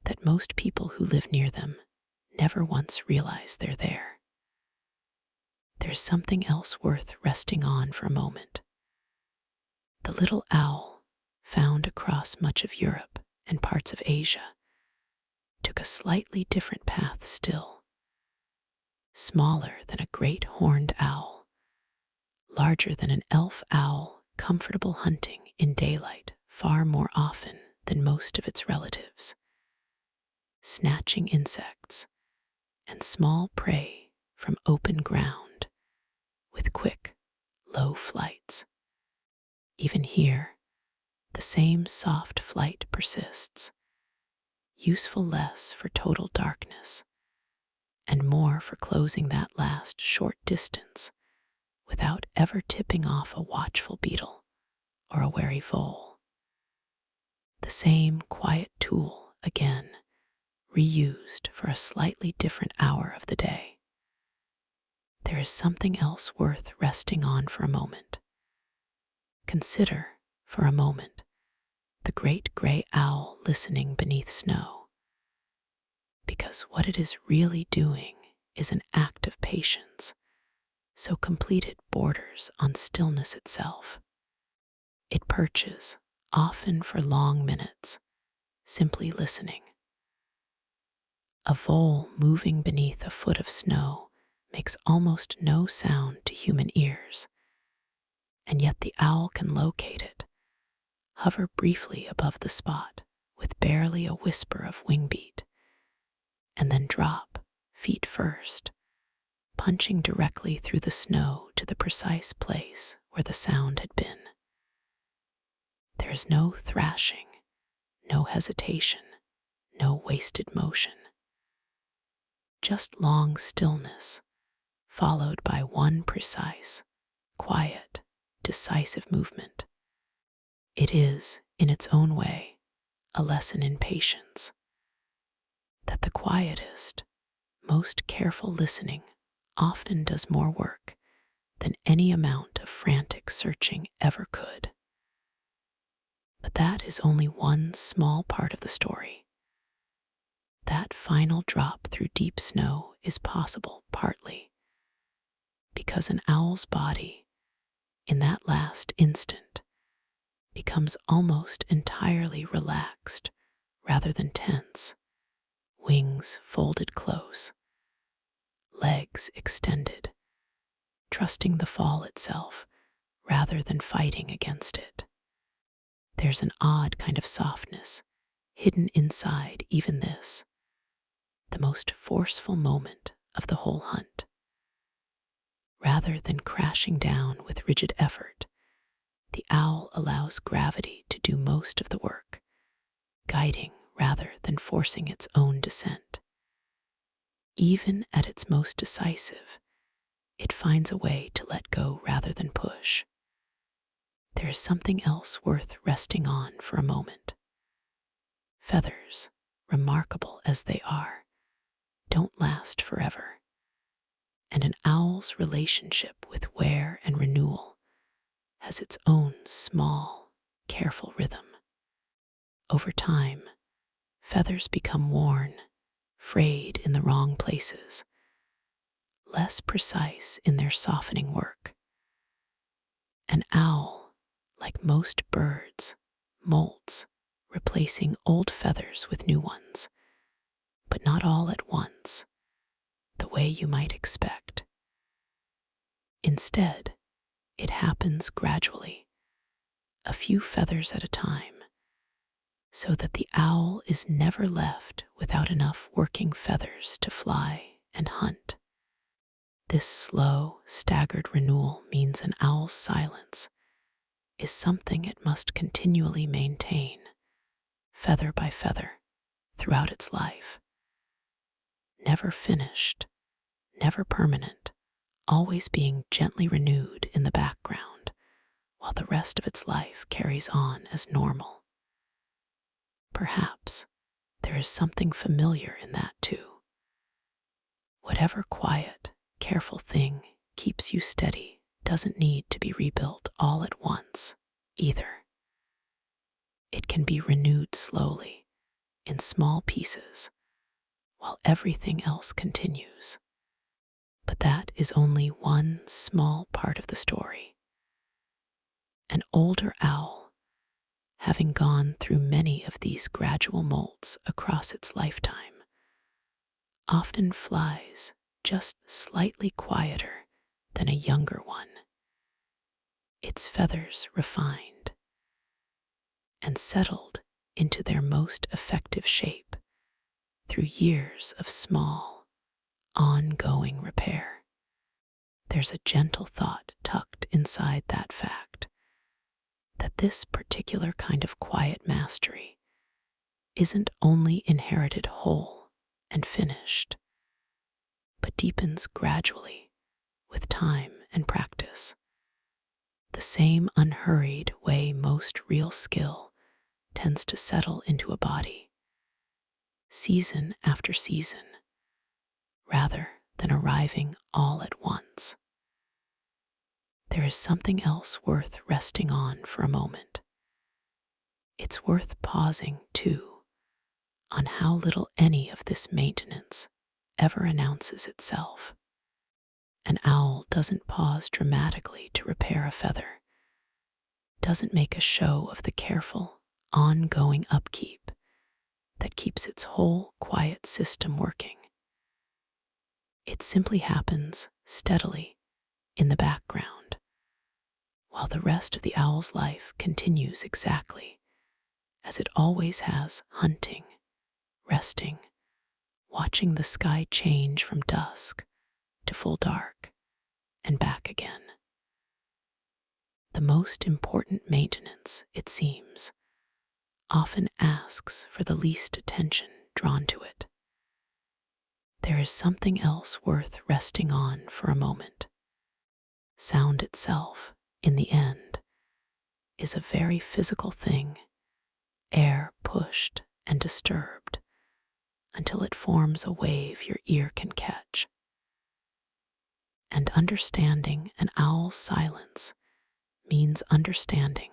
Speaker 1: that most people who live near them never once realize they're there. There's something else worth resting on for a moment. The little owl, found across much of Europe and parts of Asia, took a slightly different path still. Smaller than a great horned owl, larger than an elf owl, comfortable hunting in daylight far more often than most of its relatives, snatching insects and small prey from open ground with quick, low flights. Even here, the same soft flight persists, useful less for total darkness and more for closing that last short distance without ever tipping off a watchful beetle or a wary vole. The same quiet tool again, reused for a slightly different hour of the day. There is something else worth resting on for a moment. Consider, for a moment, the great gray owl listening beneath snow, because what it is really doing is an act of patience, so complete it borders on stillness itself. It perches, often for long minutes, simply listening. A vole moving beneath a foot of snow makes almost no sound to human ears, and yet the owl can locate it, hover briefly above the spot with barely a whisper of wing beat, and then drop, feet first, punching directly through the snow to the precise place where the sound had been. There is no thrashing, no hesitation, no wasted motion. Just long stillness, followed by one precise, quiet, decisive movement. It is, in its own way, a lesson in patience, that the quietest, most careful listening often does more work than any amount of frantic searching ever could. But that is only one small part of the story. That final drop through deep snow is possible partly because an owl's body, in that last instant, becomes almost entirely relaxed rather than tense, wings folded close, legs extended, trusting the fall itself rather than fighting against it. There's an odd kind of softness hidden inside even this, the most forceful moment of the whole hunt. Rather than crashing down with rigid effort, the owl allows gravity to do most of the work, guiding rather than forcing its own descent. Even at its most decisive, it finds a way to let go rather than push. There is something else worth resting on for a moment. Feathers, remarkable as they are, don't last forever, and an owl's relationship with wear and renewal has its own small, careful rhythm. Over time, feathers become worn, frayed in the wrong places, less precise in their softening work. An owl, like most birds, molts, replacing old feathers with new ones, but not all at once, the way you might expect. Instead, it happens gradually, a few feathers at a time, so that the owl is never left without enough working feathers to fly and hunt. This slow, staggered renewal means an owl's silence is something it must continually maintain, feather by feather, throughout its life. Never finished, never permanent, always being gently renewed in the background, while the rest of its life carries on as normal. Perhaps there there is something familiar in that too. Whatever quiet, careful thing keeps you steady doesn't need to be rebuilt all at once, either. It can be renewed slowly, in small pieces, while everything else continues. But that is only one small part of the story. An older owl, having gone through many of these gradual molds across its lifetime, often flies just slightly quieter than a younger one, its feathers refined and settled into their most effective shape through years of small, ongoing repair. There's a gentle thought tucked inside that fact, that this particular kind of quiet mastery isn't only inherited whole and finished, but deepens gradually with time and practice. The same unhurried way most real skill tends to settle into a body, season after season, rather than arriving all at once. There is something else worth resting on for a moment. It's worth pausing, too, on how little any of this maintenance ever announces itself. An owl doesn't pause dramatically to repair a feather, doesn't make a show of the careful, ongoing upkeep that keeps its whole quiet system working. It simply happens steadily in the background, while the rest of the owl's life continues exactly as it always has, hunting, resting, watching the sky change from dusk to full dark and back again. The most important maintenance, it seems, often asks for the least attention drawn to it. There is something else worth resting on for a moment. Sound itself, in the end, is a very physical thing, air pushed and disturbed until it forms a wave your ear can catch. And understanding an owl's silence means understanding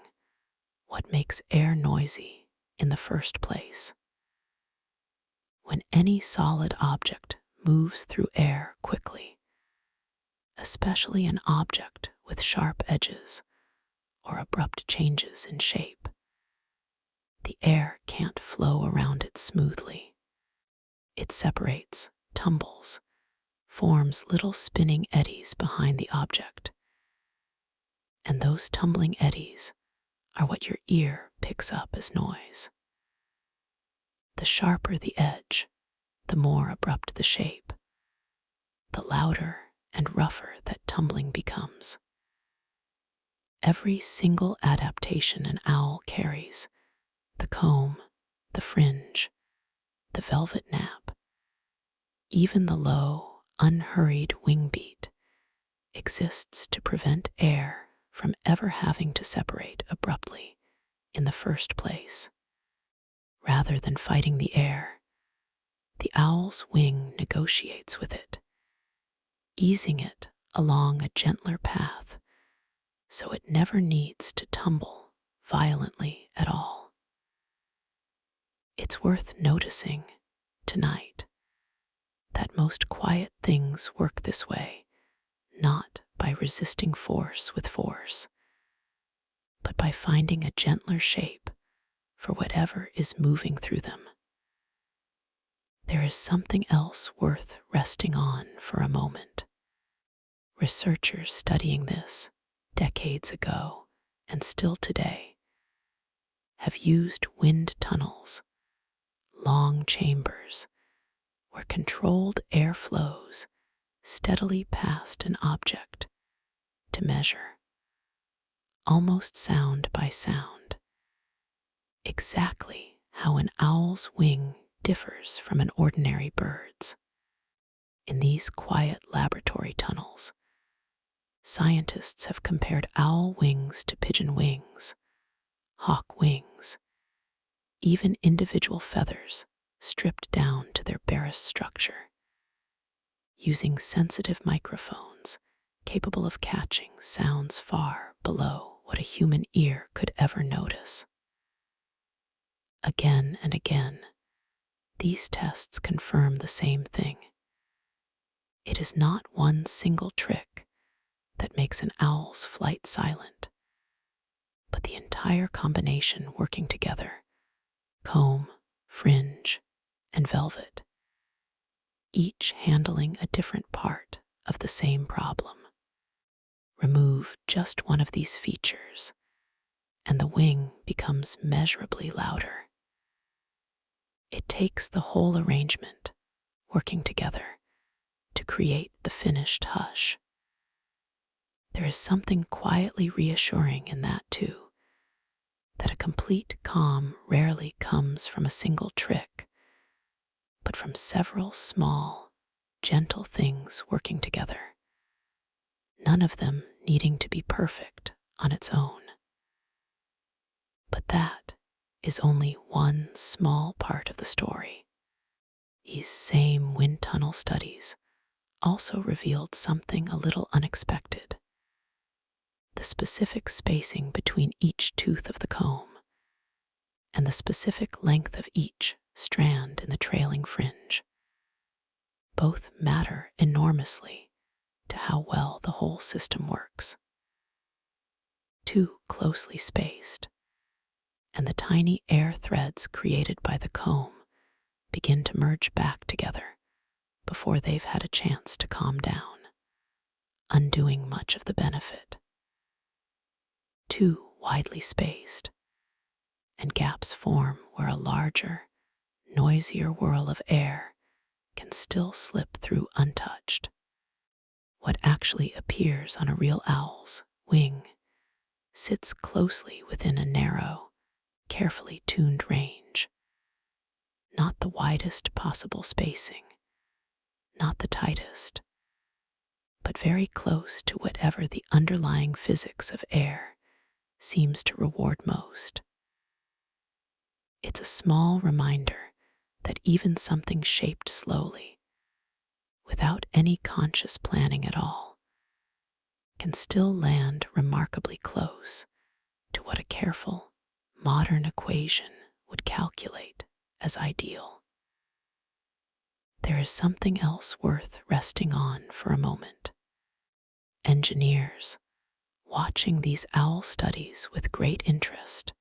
Speaker 1: what makes air noisy in the first place. When any solid object moves through air quickly, especially an object with sharp edges or abrupt changes in shape, the air can't flow around it smoothly. It separates, tumbles, forms little spinning eddies behind the object. And those tumbling eddies are what your ear picks up as noise. The sharper the edge, the more abrupt the shape, the louder and rougher that tumbling becomes. Every single adaptation an owl carries, the comb, the fringe, the velvet nap, even the low, unhurried wing beat, exists to prevent air from ever having to separate abruptly in the first place. Rather than fighting the air, the owl's wing negotiates with it, easing it along a gentler path so it never needs to tumble violently at all. It's worth noticing tonight that most quiet things work this way, not by resisting force with force, but by finding a gentler shape for whatever is moving through them. There is something else worth resting on for a moment. Researchers studying this decades ago and still today have used wind tunnels, long chambers where controlled air flows steadily past an object to measure, almost sound by sound, exactly how an owl's wing differs from an ordinary bird's. In these quiet laboratory tunnels, scientists have compared owl wings to pigeon wings, hawk wings, even individual feathers stripped down to their barest structure, using sensitive microphones capable of catching sounds far below what a human ear could ever notice. Again and again, these tests confirm the same thing. It is not one single trick that makes an owl's flight silent, but the entire combination working together: comb, fringe, and velvet, each handling a different part of the same problem. Remove just one of these features, and the wing becomes measurably louder. It takes the whole arrangement working together to create the finished hush. There is something quietly reassuring in that too, that a complete calm rarely comes from a single trick, but from several small, gentle things working together, none of them needing to be perfect on its own. But that is only one small part of the story. These same wind tunnel studies also revealed something a little unexpected: the specific spacing between each tooth of the comb and the specific length of each strand in the trailing fringe. Both matter enormously to how well the whole system works. Too closely spaced, and the tiny air threads created by the comb begin to merge back together before they've had a chance to calm down, undoing much of the benefit. Too widely spaced, and gaps form where a larger, noisier whirl of air can still slip through untouched. What actually appears on a real owl's wing sits closely within a narrow, carefully tuned range. Not the widest possible spacing, not the tightest, but very close to whatever the underlying physics of air seems to reward most. It's a small reminder that even something shaped slowly, without any conscious planning at all, can still land remarkably close to what a careful, modern equation would calculate as ideal. There is something else worth resting on for a moment. Engineers, watching these owl studies with great interest,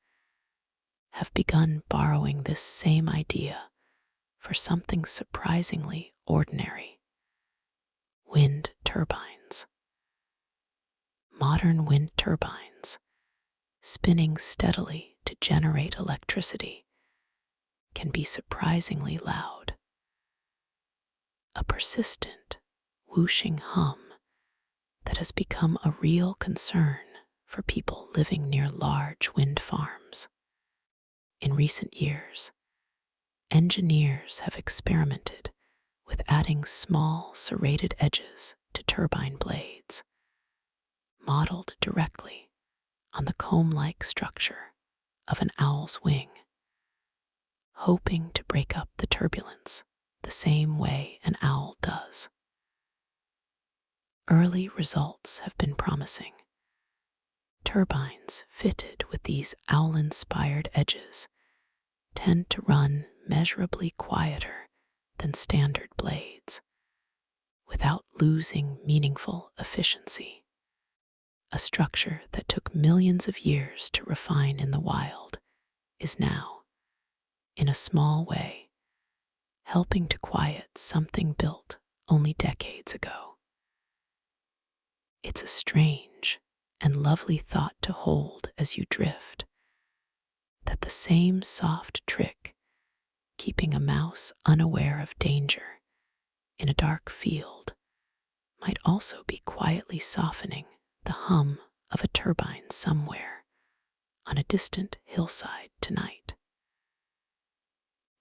Speaker 1: have begun borrowing this same idea for something surprisingly ordinary: wind turbines. Modern wind turbines, spinning steadily to generate electricity, can be surprisingly loud. A persistent, whooshing hum that has become a real concern for people living near large wind farms. In recent years, engineers have experimented with adding small serrated edges to turbine blades, modeled directly on the comb-like structure of an owl's wing, hoping to break up the turbulence the same way an owl does. Early results have been promising. Turbines fitted with these owl-inspired edges tend to run measurably quieter than standard blades, without losing meaningful efficiency. A structure that took millions of years to refine in the wild is now, in a small way, helping to quiet something built only decades ago. It's a strange and lovely thought to hold as you drift, that the same soft trick keeping a mouse unaware of danger in a dark field might also be quietly softening the hum of a turbine somewhere on a distant hillside tonight.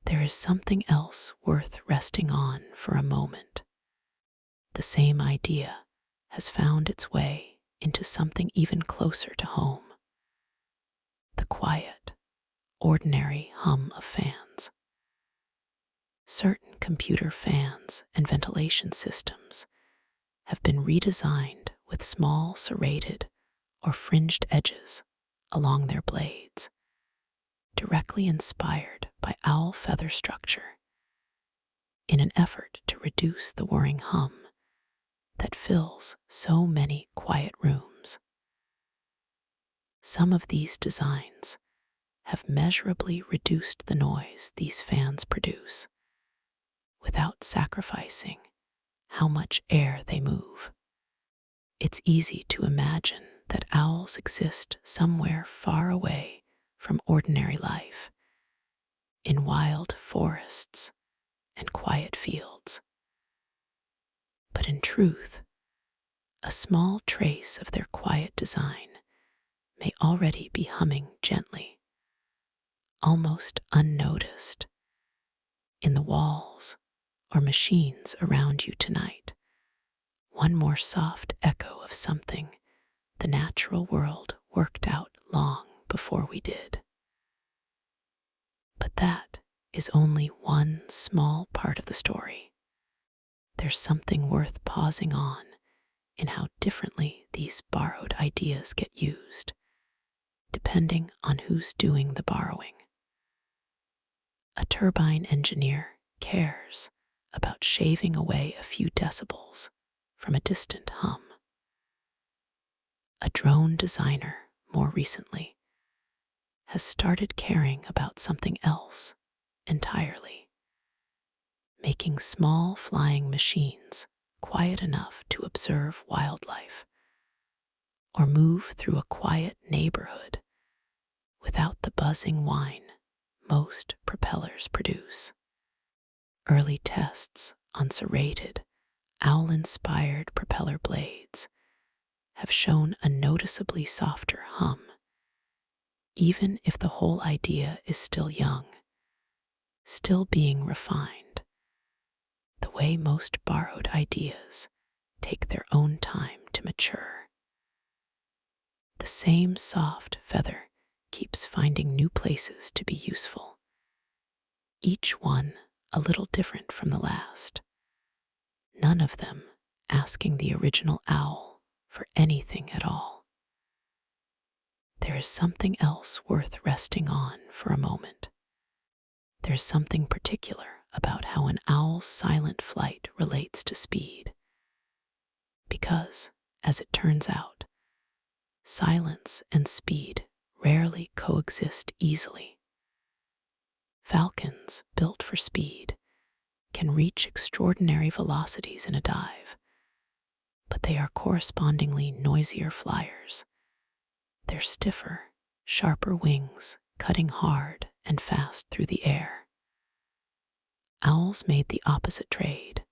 Speaker 1: There is something else worth resting on for a moment. The same idea has found its way into something even closer to home: the quiet, ordinary hum of fans. certain computer fans and ventilation systems have been redesigned with small serrated or fringed edges along their blades, directly inspired by owl feather structure, in an effort to reduce the whirring hum that fills so many quiet rooms. Some of these designs have measurably reduced the noise these fans produce without sacrificing how much air they move. It's easy to imagine that owls exist somewhere far away from ordinary life, in wild forests and quiet fields. But in truth, a small trace of their quiet design may already be humming gently, almost unnoticed, in the walls or machines around you tonight. One more soft echo of something the natural world worked out long before we did. But that is only one small part of the story. There's something worth pausing on in how differently these borrowed ideas get used, depending on who's doing the borrowing. A turbine engineer cares about shaving away a few decibels from a distant hum. A drone designer, more recently, has started caring about something else entirely, making small flying machines quiet enough to observe wildlife or move through a quiet neighborhood without the buzzing whine most propellers produce. Early tests on serrated, owl-inspired propeller blades have shown a noticeably softer hum, even if the whole idea is still young, still being refined, the way most borrowed ideas take their own time to mature. The same soft feather keeps finding new places to be useful, each one a little different from the last, none of them asking the original owl for anything at all. There is something else worth resting on for a moment. There's something particular about how an owl's silent flight relates to speed, because, as it turns out, silence and speed rarely coexist easily. Falcons, built for speed, can reach extraordinary velocities in a dive, but they are correspondingly noisier flyers, their stiffer, sharper wings cutting hard and fast through the air. Owls made the opposite trade,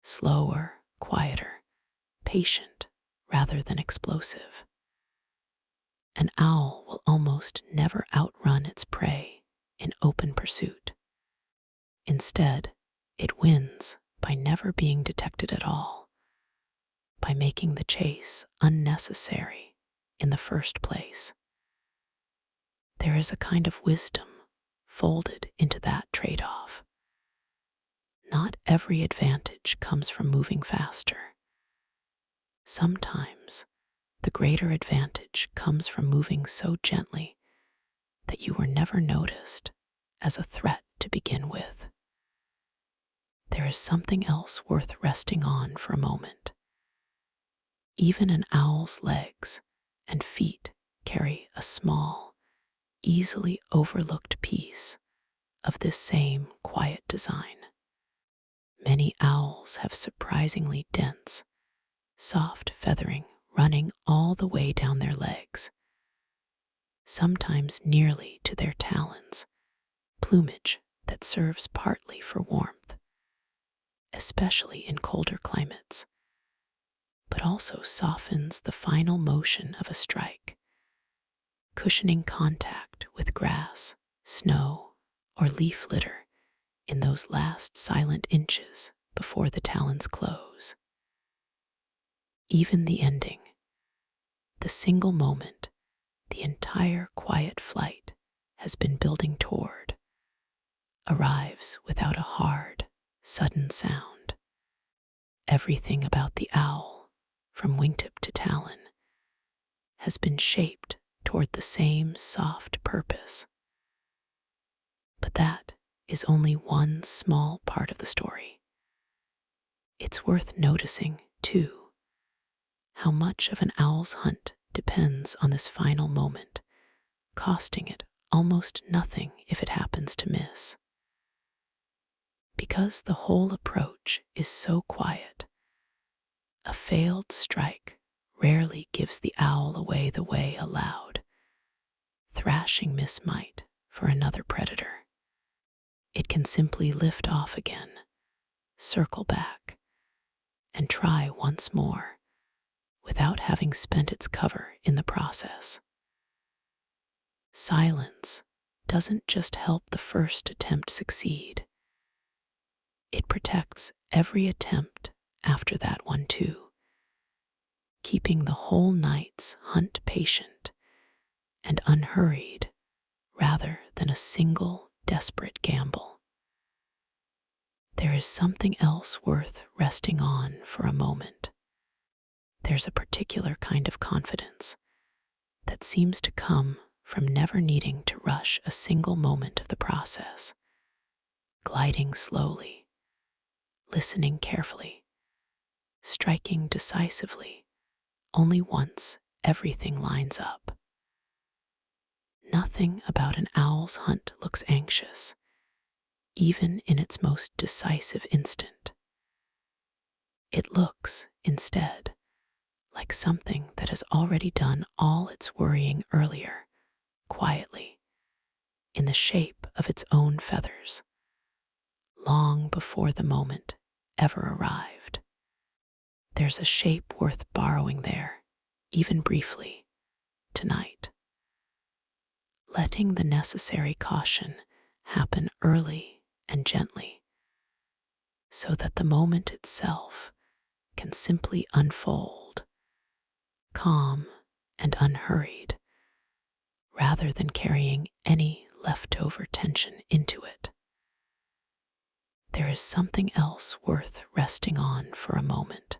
Speaker 1: slower, quieter, patient rather than explosive. An owl will almost never outrun its prey in open pursuit. Instead, it wins by never being detected at all, by making the chase unnecessary in the first place. There is a kind of wisdom folded into that trade-off. Not every advantage comes from moving faster. Sometimes the greater advantage comes from moving so gently that you were never noticed as a threat to begin with. There is something else worth resting on for a moment. Even an owl's legs and feet carry a small, easily overlooked piece of this same quiet design. Many owls have surprisingly dense, soft feathering running all the way down their legs, sometimes nearly to their talons, plumage that serves partly for warmth, especially in colder climates, but also softens the final motion of a strike, cushioning contact with grass, snow, or leaf litter in those last silent inches before the talons close. Even the ending, the single moment the entire quiet flight has been building toward, arrives without a hard, sudden sound. Everything about the owl, from wingtip to talon, has been shaped toward the same soft purpose. But that is only one small part of the story. It's worth noticing, too, how much of an owl's hunt depends on this final moment, costing it almost nothing if it happens to miss. Because the whole approach is so quiet, a failed strike rarely gives the owl away the way a loud, thrashing miss might for another predator. It can simply lift off again, circle back, and try once more without having spent its cover in the process. Silence doesn't just help the first attempt succeed. It protects every attempt after that one too, keeping the whole night's hunt patient and unhurried rather than a single desperate gamble. There is something else worth resting on for a moment. There's a particular kind of confidence that seems to come from never needing to rush a single moment of the process, gliding slowly, listening carefully, striking decisively only once everything lines up. Nothing about an owl's hunt looks anxious, even in its most decisive instant. It looks, instead, like something that has already done all its worrying earlier, quietly, in the shape of its own feathers, long before the moment ever arrived. There's a shape worth borrowing there, even briefly, tonight. Letting the necessary caution happen early and gently, so that the moment itself can simply unfold, calm and unhurried, rather than carrying any leftover tension into it. There is something else worth resting on for a moment.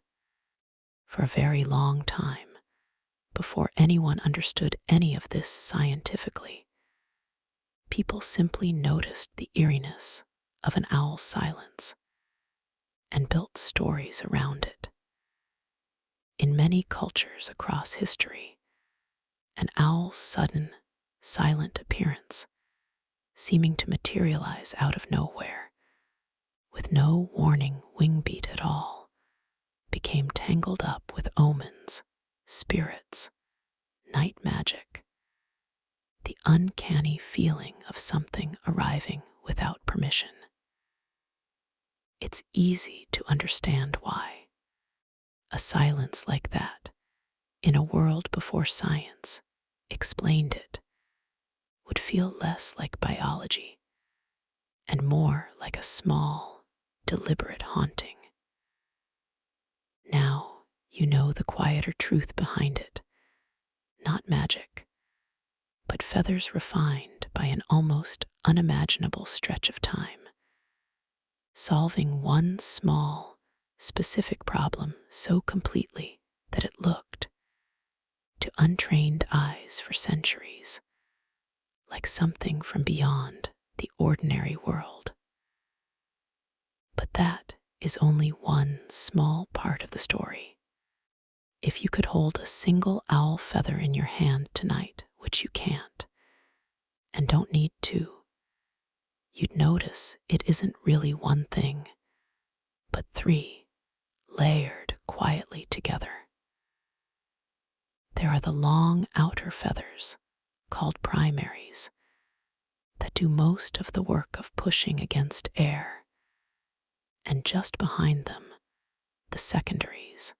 Speaker 1: For a very long time, before anyone understood any of this scientifically, people simply noticed the eeriness of an owl's silence and built stories around it. In many cultures across history, an owl's sudden, silent appearance, seeming to materialize out of nowhere, with no warning wing beat at all, became tangled up with omens, spirits, night magic, the uncanny feeling of something arriving without permission. It's easy to understand why. A silence like that, in a world before science explained it, would feel less like biology and more like a small, deliberate haunting. Now you know the quieter truth behind it, not magic, but feathers refined by an almost unimaginable stretch of time, solving one small, specific problem so completely that it looked, to untrained eyes for centuries, like something from beyond the ordinary world. But that is only one small part of the story. If you could hold a single owl feather in your hand tonight, which you can't, and don't need to, you'd notice it isn't really one thing, but three, layered quietly together. There are the long outer feathers, called primaries, that do most of the work of pushing against air, and just behind them, the secondaries,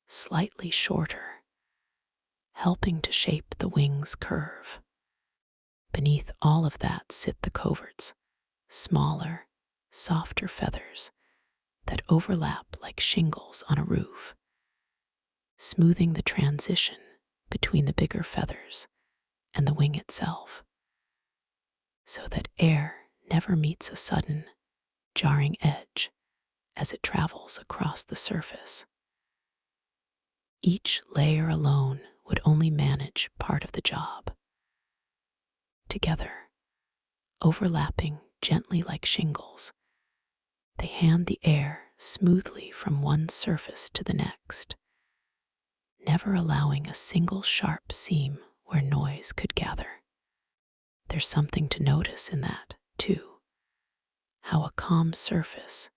Speaker 1: slightly shorter, helping to shape the wing's curve. Beneath all of that sit the coverts, smaller, softer feathers that overlap like shingles on a roof, smoothing the transition between the bigger feathers and the wing itself, so that air never meets a sudden, jarring edge as it travels across the surface. Each layer alone would only manage part of the job. Together, overlapping gently like shingles, they hand the air smoothly from one surface to the next, never allowing a single sharp seam where noise could gather. There's something to notice in that, too, how a calm surface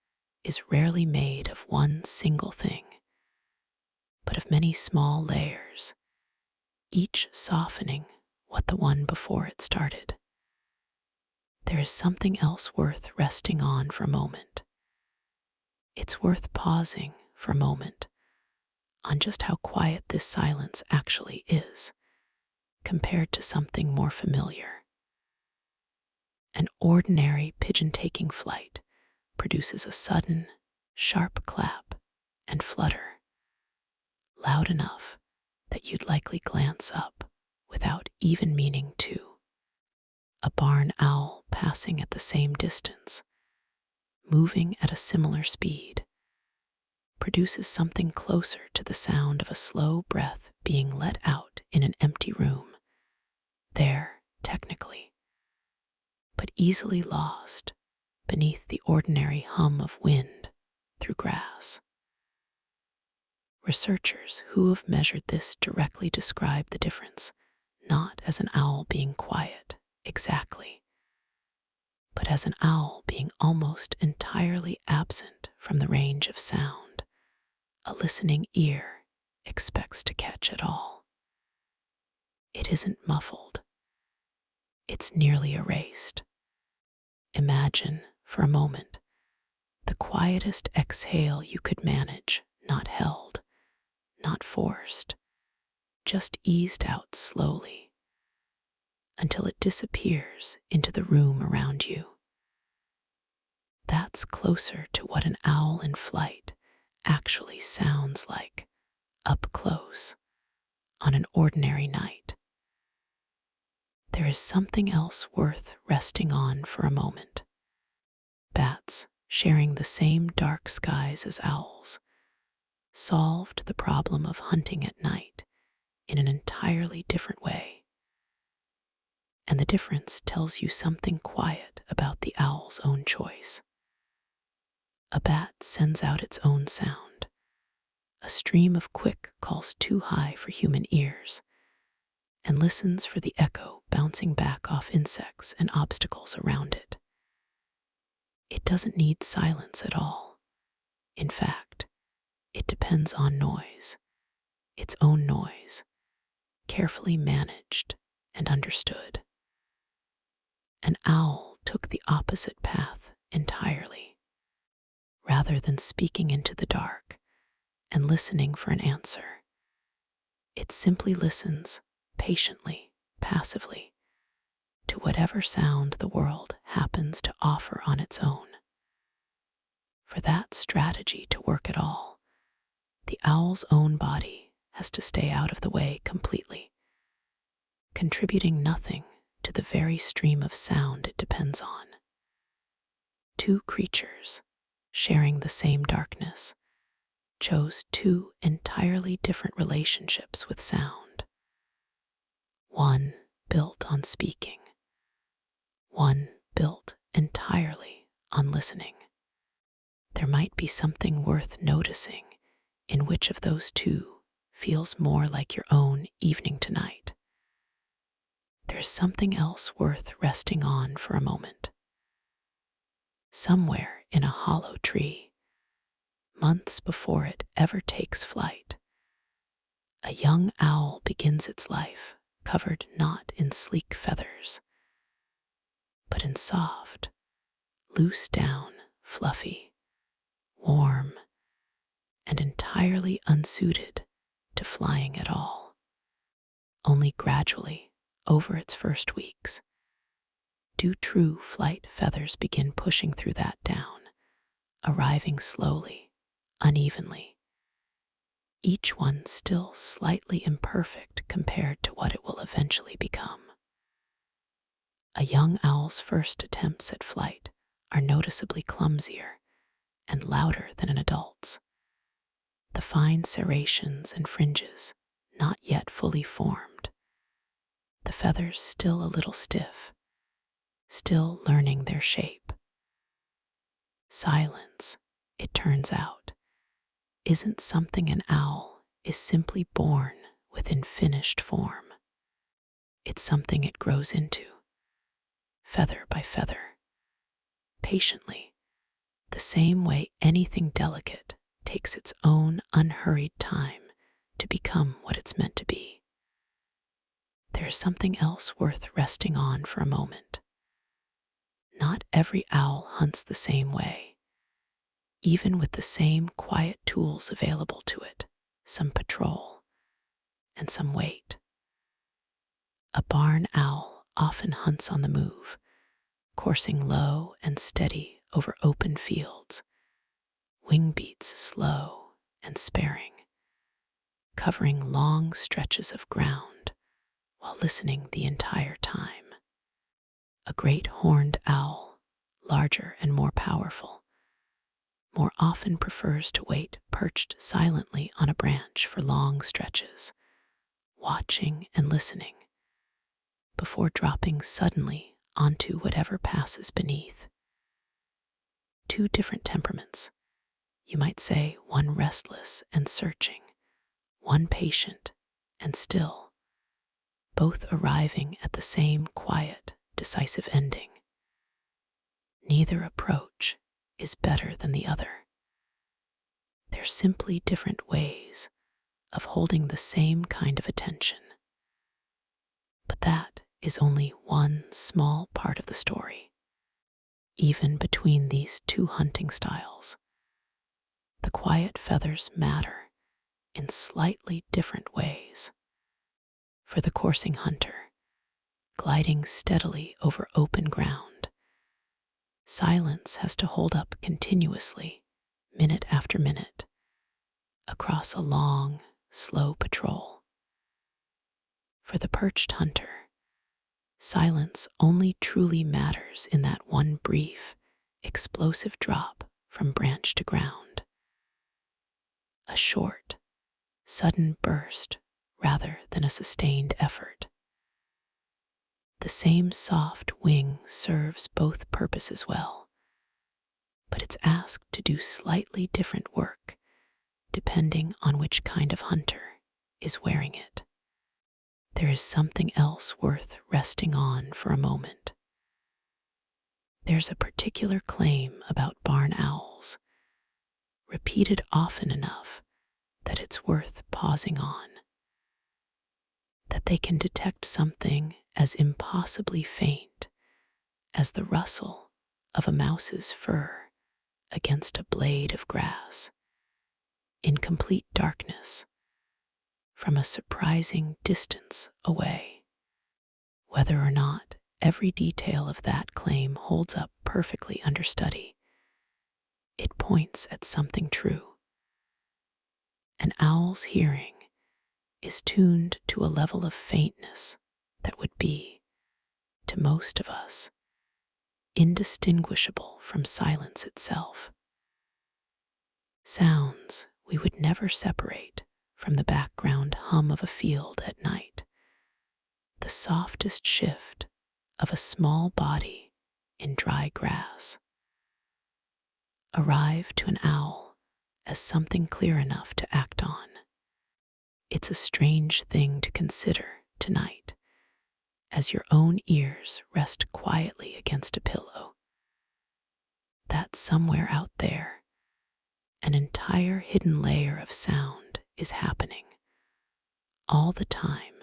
Speaker 1: is rarely made of one single thing, but of many small layers, each softening what the one before it started. There is something else worth resting on for a moment. It's worth pausing for a moment on just how quiet this silence actually is compared to something more familiar. An ordinary pigeon-taking flight produces a sudden, sharp clap and flutter, loud enough that you'd likely glance up without even meaning to. A barn owl passing at the same distance, moving at a similar speed, produces something closer to the sound of a slow breath being let out in an empty room, there, technically, but easily lost beneath the ordinary hum of wind through grass. Researchers who have measured this directly describe the difference not as an owl being quiet, exactly, but as an owl being almost entirely absent from the range of sound a listening ear expects to catch it all. It isn't muffled. It's nearly erased. Imagine, for a moment, the quietest exhale you could manage, not held, not forced, just eased out slowly until it disappears into the room around you. That's closer to what an owl in flight actually sounds like, up close, on an ordinary night. There is something else worth resting on for a moment. Bats, sharing the same dark skies as owls, solved the problem of hunting at night in an entirely different way. And the difference tells you something quiet about the owl's own choice. A bat sends out its own sound. A stream of quick calls too high for human ears, and listens for the echo bouncing back off insects and obstacles around it. It doesn't need silence at all. In fact, it depends on noise, its own noise, carefully managed and understood. An owl took the opposite path entirely. Rather than speaking into the dark and listening for an answer, it simply listens patiently, passively, to whatever sound the world happens to offer on its own. For that strategy to work at all, the owl's own body has to stay out of the way completely, contributing nothing to the very stream of sound it depends on. Two creatures, sharing the same darkness, chose two entirely different relationships with sound. One built on speaking, one built entirely on listening. There might be something worth noticing in which of those two feels more like your own evening tonight. There's something else worth resting on for a moment. Somewhere in a hollow tree, months before it ever takes flight, a young owl begins its life covered not in sleek feathers, but in soft, loose down, fluffy, warm, and entirely unsuited to flying at all. Only gradually, over its first weeks, do true flight feathers begin pushing through that down, arriving slowly, unevenly, each one still slightly imperfect compared to what it will eventually become. A young owl's first attempts at flight are noticeably clumsier and louder than an adult's. The fine serrations and fringes not yet fully formed, the feathers still a little stiff, still learning their shape. Silence, it turns out, isn't something an owl is simply born within finished form. It's something it grows into, feather by feather, patiently, the same way anything delicate takes its own unhurried time to become what it's meant to be. There is something else worth resting on for a moment. Not every owl hunts the same way, even with the same quiet tools available to it, some patrol and some wait. A barn owl often hunts on the move, coursing low and steady over open fields, wing beats slow and sparing, covering long stretches of ground while listening the entire time. A great horned owl, larger and more powerful, more often prefers to wait perched silently on a branch for long stretches, watching and listening, before dropping suddenly onto whatever passes beneath. Two different temperaments, you might say, one restless and searching, one patient and still, both arriving at the same quiet, decisive ending. Neither approach is better than the other. They're simply different ways of holding the same kind of attention. But that is only one small part of the story. Even between these two hunting styles, the quiet feathers matter in slightly different ways. For the coursing hunter, gliding steadily over open ground, silence has to hold up continuously, minute after minute, across a long, slow patrol. For the perched hunter, silence only truly matters in that one brief, explosive drop from branch to ground. A short, sudden burst rather than a sustained effort. The same soft wing serves both purposes well, but it's asked to do slightly different work depending on which kind of hunter is wearing it. There is something else worth resting on for a moment. There's a particular claim about barn owls, repeated often enough that it's worth pausing on, that they can detect something as impossibly faint as the rustle of a mouse's fur against a blade of grass, in complete darkness, from a surprising distance away. Whether or not every detail of that claim holds up perfectly under study, it points at something true. An owl's hearing is tuned to a level of faintness that would be, to most of us, indistinguishable from silence itself. Sounds we would never separate from the background hum of a field at night, the softest shift of a small body in dry grass, arrive to an owl as something clear enough to act on. It's a strange thing to consider tonight as your own ears rest quietly against a pillow, that somewhere out there, an entire hidden layer of sound is happening all the time,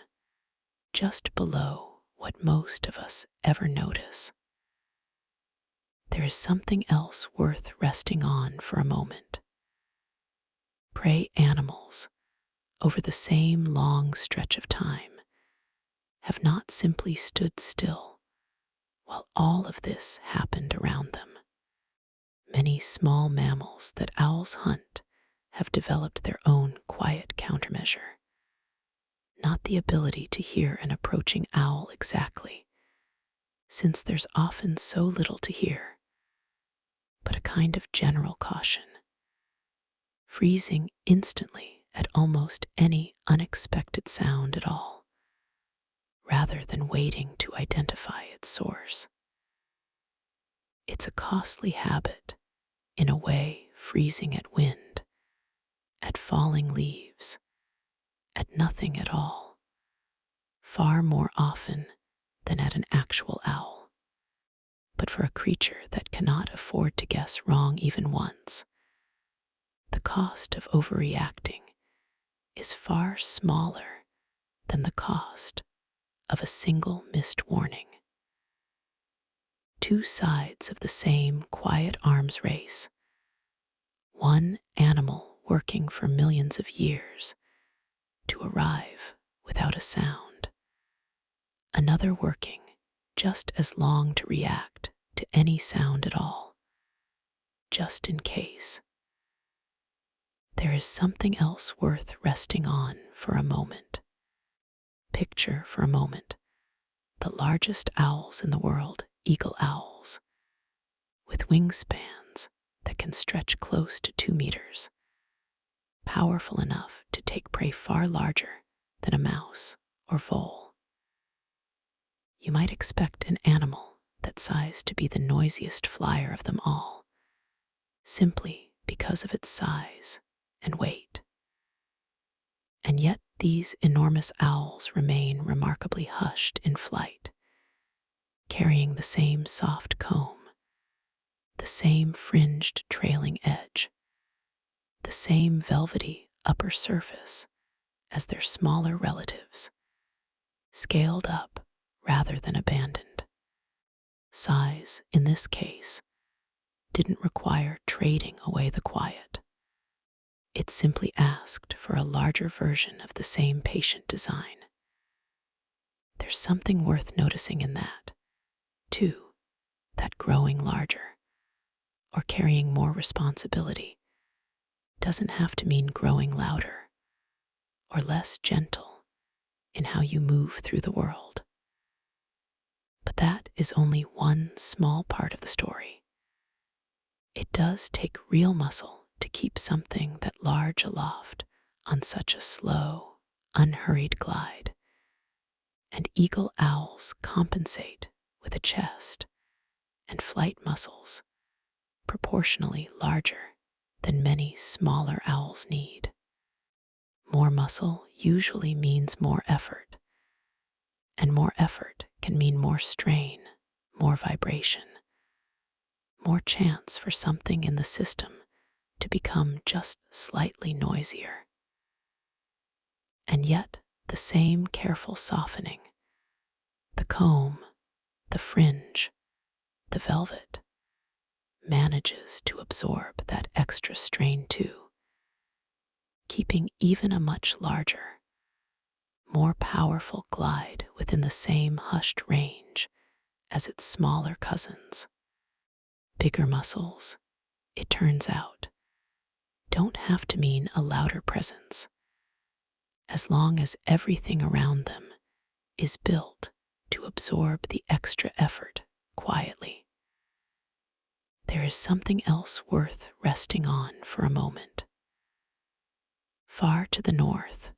Speaker 1: just below what most of us ever notice. There is something else worth resting on for a moment. Prey animals, over the same long stretch of time, have not simply stood still while all of this happened around them. Many small mammals that owls hunt have developed their own quiet countermeasure. Not the ability to hear an approaching owl exactly, since there's often so little to hear, but a kind of general caution, freezing instantly at almost any unexpected sound at all, rather than waiting to identify its source. It's a costly habit, in a way, freezing at wind, at falling leaves, at nothing at all, far more often than at an actual owl. But for a creature that cannot afford to guess wrong even once, the cost of overreacting is far smaller than the cost of a single missed warning. Two sides of the same quiet arms race, one animal working for millions of years to arrive without a sound, another working just as long to react to any sound at all, just in case. There is something else worth resting on for a moment. Picture for a moment the largest owls in the world, eagle owls, with wingspans that can stretch close to 2 meters, powerful enough to take prey far larger than a mouse or vole. You might expect an animal that size to be the noisiest flyer of them all, simply because of its size and weight. And yet these enormous owls remain remarkably hushed in flight, carrying the same soft comb, the same fringed trailing edge, the same velvety upper surface as their smaller relatives, scaled up rather than abandoned. Size, in this case, didn't require trading away the quiet. It simply asked for a larger version of the same patient design. There's something worth noticing in that, too, that growing larger, or carrying more responsibility, doesn't have to mean growing louder or less gentle in how you move through the world. But that is only one small part of the story. It does take real muscle to keep something that large aloft on such a slow, unhurried glide, and eagle owls compensate with a chest and flight muscles proportionally larger than many smaller owls need. More muscle usually means more effort, and more effort can mean more strain, more vibration, more chance for something in the system to become just slightly noisier. And yet the same careful softening, the comb, the fringe, the velvet, manages to absorb that extra strain too, keeping even a much larger, more powerful glide within the same hushed range as its smaller cousins. Bigger muscles, it turns out, don't have to mean a louder presence, as long as everything around them is built to absorb the extra effort quietly. There is something else worth resting on for a moment. Far to the north,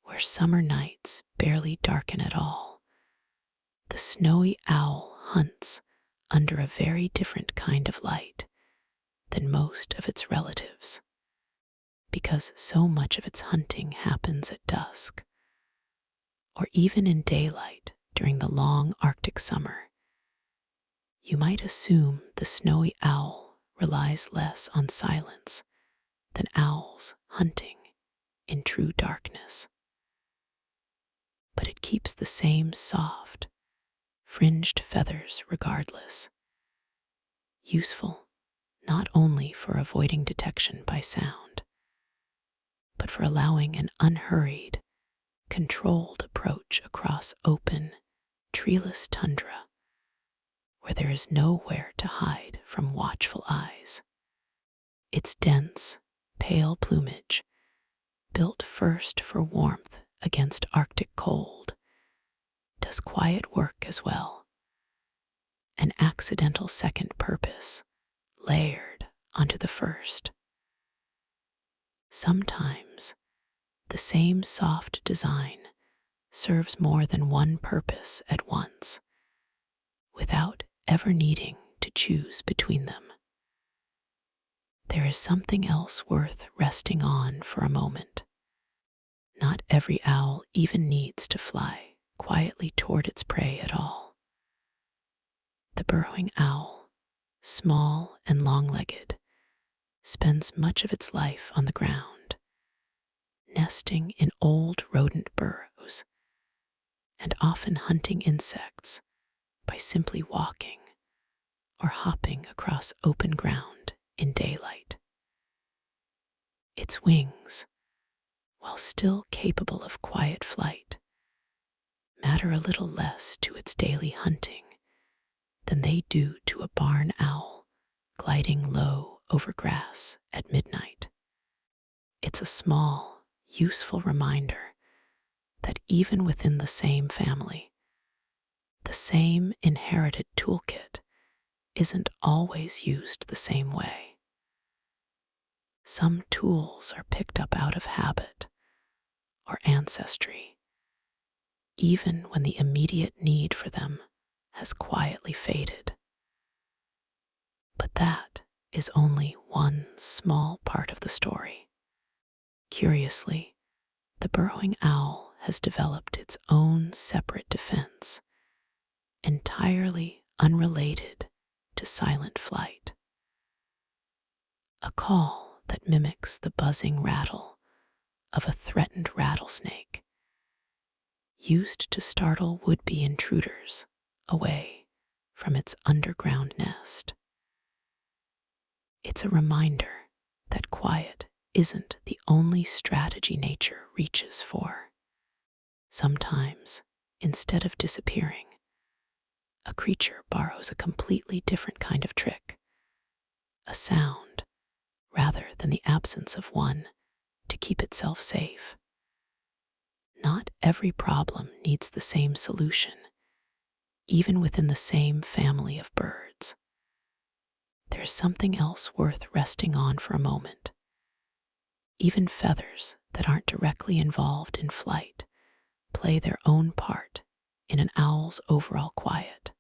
Speaker 1: where summer nights barely darken at all, the snowy owl hunts under a very different kind of light than most of its relatives, because so much of its hunting happens at dusk, or even in daylight during the long Arctic summer. You might assume the snowy owl relies less on silence than owls hunting in true darkness. But it keeps the same soft, fringed feathers regardless, useful not only for avoiding detection by sound, but for allowing an unhurried, controlled approach across open, treeless tundra where there is nowhere to hide from watchful eyes. Its dense, pale plumage, built first for warmth against Arctic cold, does quiet work as well, an accidental second purpose layered onto the first. Sometimes the same soft design serves more than one purpose at once, without ever needing to choose between them. There is something else worth resting on for a moment. Not every owl even needs to fly quietly toward its prey at all. The burrowing owl, small and long-legged, spends much of its life on the ground, nesting in old rodent burrows and often hunting insects by simply walking or hopping across open ground in daylight. Its wings, while still capable of quiet flight, matter a little less to its daily hunting than they do to a barn owl gliding low over grass at midnight. It's a small, useful reminder that even within the same family, the same inherited toolkit isn't always used the same way. Some tools are picked up out of habit or ancestry, even when the immediate need for them has quietly faded. But that is only one small part of the story. Curiously, the burrowing owl has developed its own separate defense, entirely unrelated to silent flight. A call that mimics the buzzing rattle of a threatened rattlesnake, used to startle would-be intruders away from its underground nest. It's a reminder that quiet isn't the only strategy nature reaches for. Sometimes, instead of disappearing, a creature borrows a completely different kind of trick, a sound rather than the absence of one, to keep itself safe. Not every problem needs the same solution, even within the same family of birds. There's something else worth resting on for a moment. Even feathers that aren't directly involved in flight play their own part in an owl's overall quiet.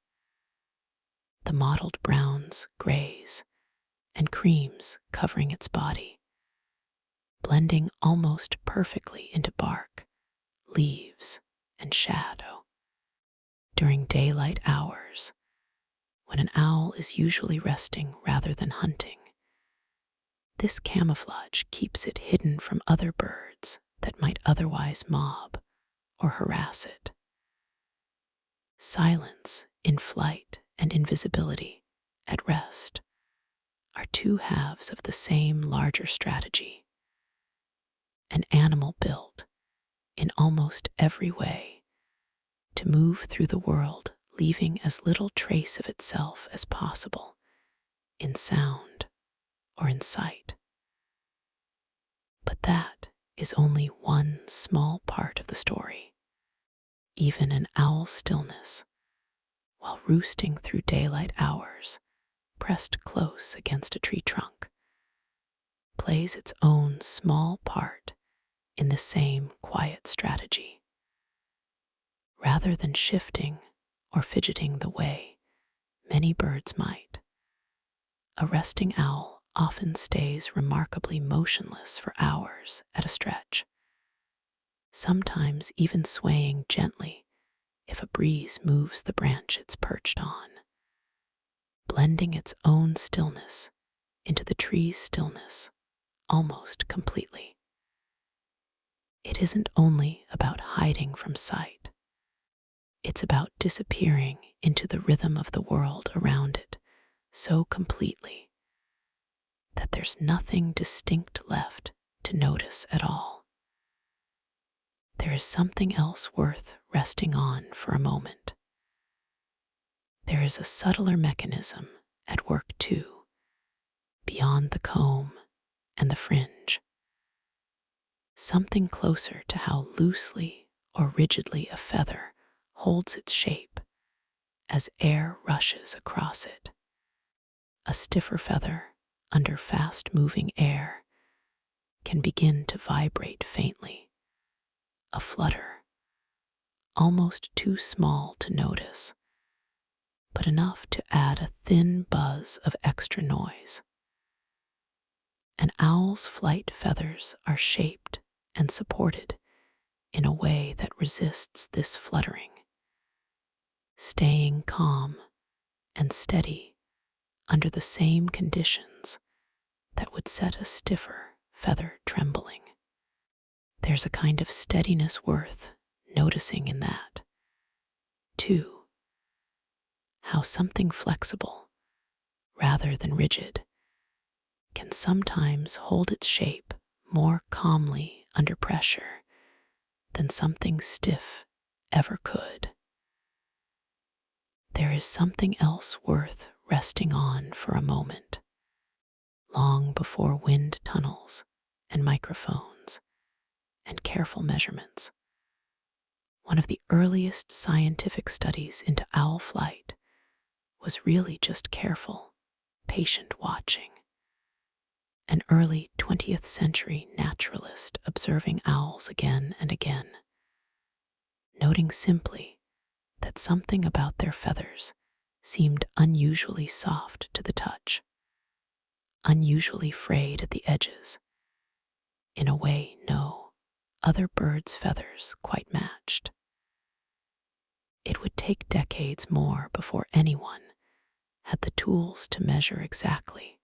Speaker 1: The mottled browns, grays, and creams covering its body, blending almost perfectly into bark, leaves, and shadow. During daylight hours, when an owl is usually resting rather than hunting, this camouflage keeps it hidden from other birds that might otherwise mob or harass it. Silence in flight and invisibility at rest are two halves of the same larger strategy. An animal built, in almost every way, to move through the world leaving as little trace of itself as possible, in sound or in sight. But that is only one small part of the story. Even an owl's stillness, while roosting through daylight hours, pressed close against a tree trunk, plays its own small part in the same quiet strategy. Rather than shifting or fidgeting the way many birds might, a resting owl often stays remarkably motionless for hours at a stretch, sometimes even swaying gently if a breeze moves the branch it's perched on, blending its own stillness into the tree's stillness almost completely. It isn't only about hiding from sight. It's about disappearing into the rhythm of the world around it so completely that there's nothing distinct left to notice at all. There is something else worth resting on for a moment. There is a subtler mechanism at work too, beyond the comb and the fringe. Something closer to how loosely or rigidly a feather holds its shape as air rushes across it. A stiffer feather under fast-moving air can begin to vibrate faintly, a flutter, almost too small to notice, but enough to add a thin buzz of extra noise. An owl's flight feathers are shaped and supported in a way that resists this fluttering, staying calm and steady under the same conditions that would set a stiffer feather trembling. There's a kind of steadiness worth noticing in that, too. How something flexible, rather than rigid, can sometimes hold its shape more calmly under pressure than something stiff ever could. There is something else worth resting on for a moment. Long before wind tunnels and microphones and careful measurements, one of the earliest scientific studies into owl flight was really just careful, patient watching. An early 20th century naturalist observing owls again and again, noting simply that something about their feathers seemed unusually soft to the touch, unusually frayed at the edges, in a way no other bird's feathers quite matched. It would take decades more before anyone had the tools to measure exactly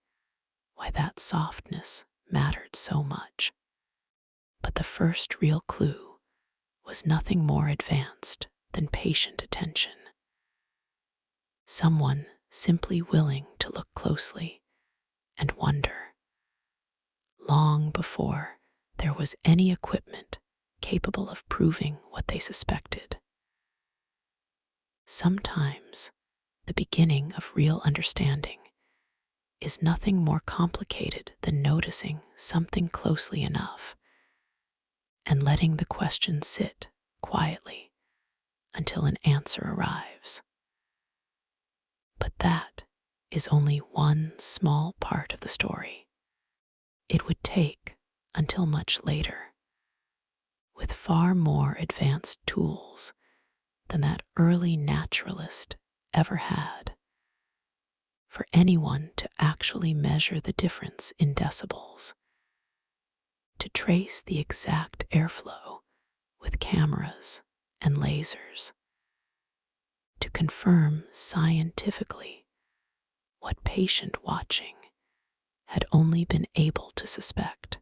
Speaker 1: why that softness mattered so much. But the first real clue was nothing more advanced than patient attention. Someone simply willing to look closely and wonder, long before there was any equipment capable of proving what they suspected. Sometimes the beginning of real understanding is nothing more complicated than noticing something closely enough and letting the question sit quietly until an answer arrives. But that is only one small part of the story. It would take until much later, with far more advanced tools than that early naturalist ever had, for anyone to actually measure the difference in decibels, to trace the exact airflow with cameras and lasers, to confirm scientifically what patient watching had only been able to suspect.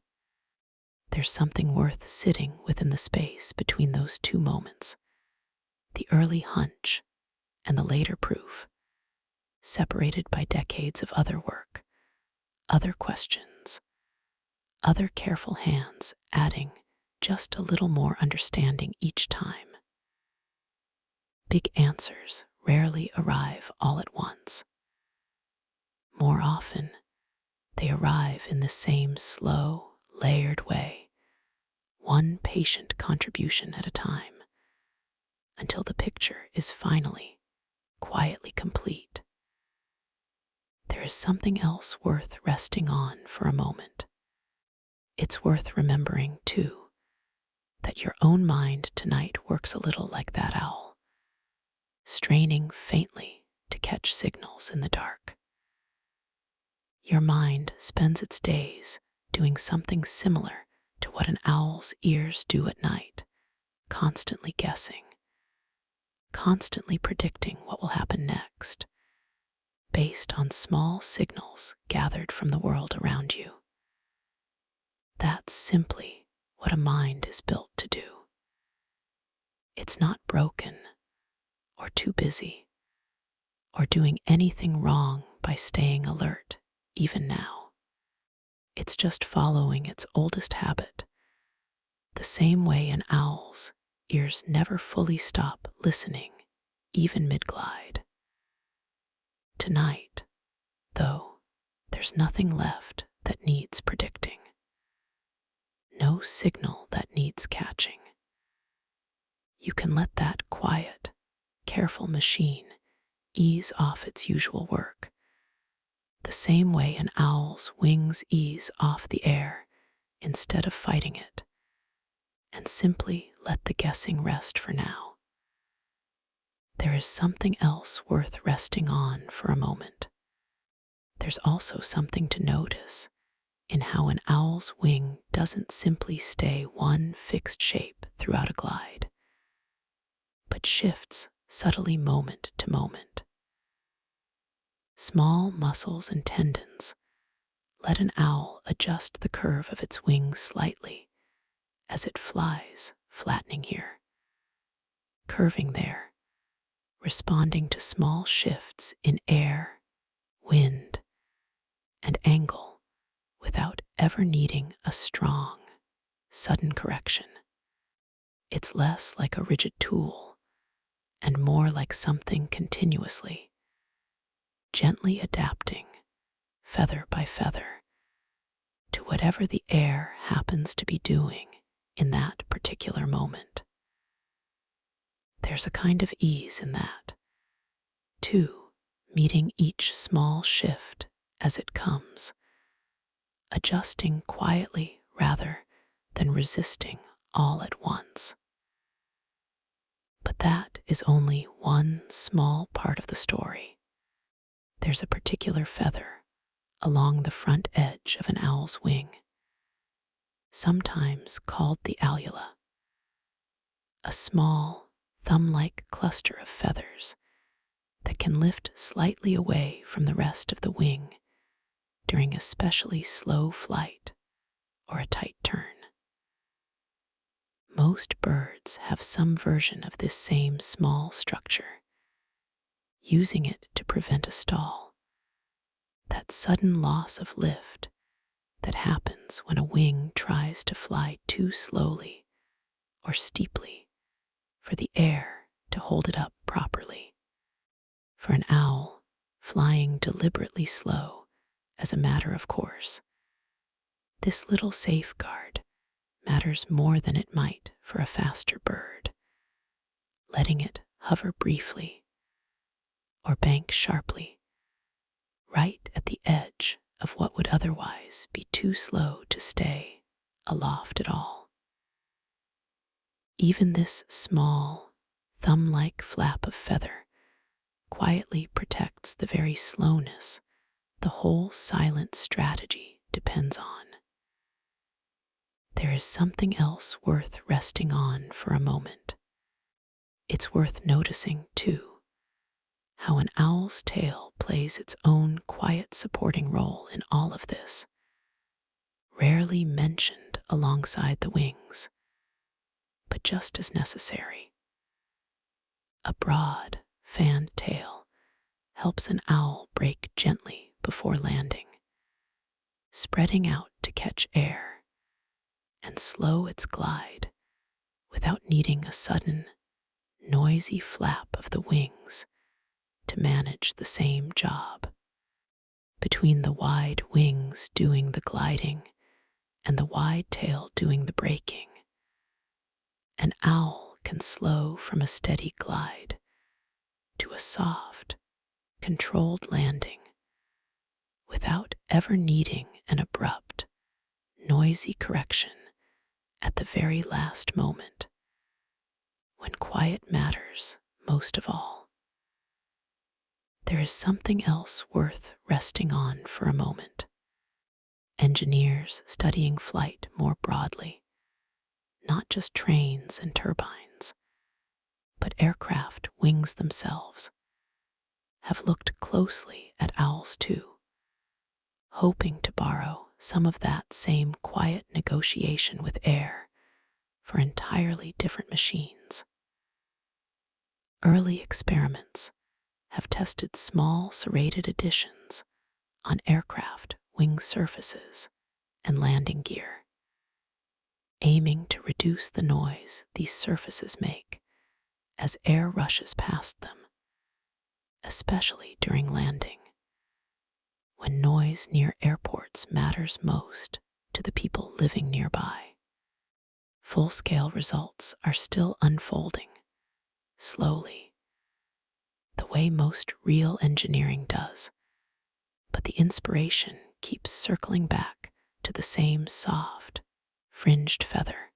Speaker 1: There's something worth sitting within the space between those two moments, the early hunch and the later proof, separated by decades of other work, other questions, other careful hands adding just a little more understanding each time. Big answers rarely arrive all at once. More often, they arrive in the same slow, layered way, one patient contribution at a time, until the picture is finally, quietly complete. There is something else worth resting on for a moment. It's worth remembering, too, that your own mind tonight works a little like that owl, straining faintly to catch signals in the dark. Your mind spends its days doing something similar to what an owl's ears do at night, constantly guessing, constantly predicting what will happen next, based on small signals gathered from the world around you. That's simply what a mind is built to do. It's not broken, or too busy, or doing anything wrong by staying alert, even now. It's just following its oldest habit, the same way an owl's ears never fully stop listening, even mid-glide. Tonight, though, there's nothing left that needs predicting. No signal that needs catching. You can let that quiet, careful machine ease off its usual work, the same way an owl's wings ease off the air instead of fighting it, and simply let the guessing rest for now. There is something else worth resting on for a moment. There's also something to notice in how an owl's wing doesn't simply stay one fixed shape throughout a glide, but shifts subtly moment to moment. Small muscles and tendons let an owl adjust the curve of its wings slightly as it flies, flattening here, curving there, responding to small shifts in air, wind, and angle without ever needing a strong, sudden correction. It's less like a rigid tool and more like something continuously, gently adapting, feather by feather, to whatever the air happens to be doing in that particular moment. There's a kind of ease in that, too, meeting each small shift as it comes, adjusting quietly rather than resisting all at once. But that is only one small part of the story. There's a particular feather along the front edge of an owl's wing, sometimes called the alula, a small, thumb-like cluster of feathers that can lift slightly away from the rest of the wing during especially slow flight or a tight turn. Most birds have some version of this same small structure, using it to prevent a stall, that sudden loss of lift that happens when a wing tries to fly too slowly or steeply for the air to hold it up properly. For an owl, flying deliberately slow as a matter of course, this little safeguard matters more than it might for a faster bird, letting it hover briefly or bank sharply right at the edge of what would otherwise be too slow to stay aloft at all. Even this small, thumb-like flap of feather quietly protects the very slowness the whole silent strategy depends on. There is something else worth resting on for a moment. It's worth noticing, too, how an owl's tail plays its own quiet supporting role in all of this, rarely mentioned alongside the wings, but just as necessary. A broad, fanned tail helps an owl break gently before landing, spreading out to catch air and slow its glide without needing a sudden, noisy flap of the wings to manage the same job. Between the wide wings doing the gliding and the wide tail doing the braking, an owl can slow from a steady glide to a soft, controlled landing without ever needing an abrupt, noisy correction at the very last moment, when quiet matters most of all. There is something else worth resting on for a moment. Engineers studying flight more broadly, not just trains and turbines, but aircraft wings themselves, have looked closely at owls too, hoping to borrow some of that same quiet negotiation with air for entirely different machines. Early experiments have tested small serrated additions on aircraft wing surfaces and landing gear, aiming to reduce the noise these surfaces make as air rushes past them, especially during landing, when noise near airports matters most to the people living nearby. Full-scale results are still unfolding, slowly, the way most real engineering does, but the inspiration keeps circling back to the same soft, fringed feather,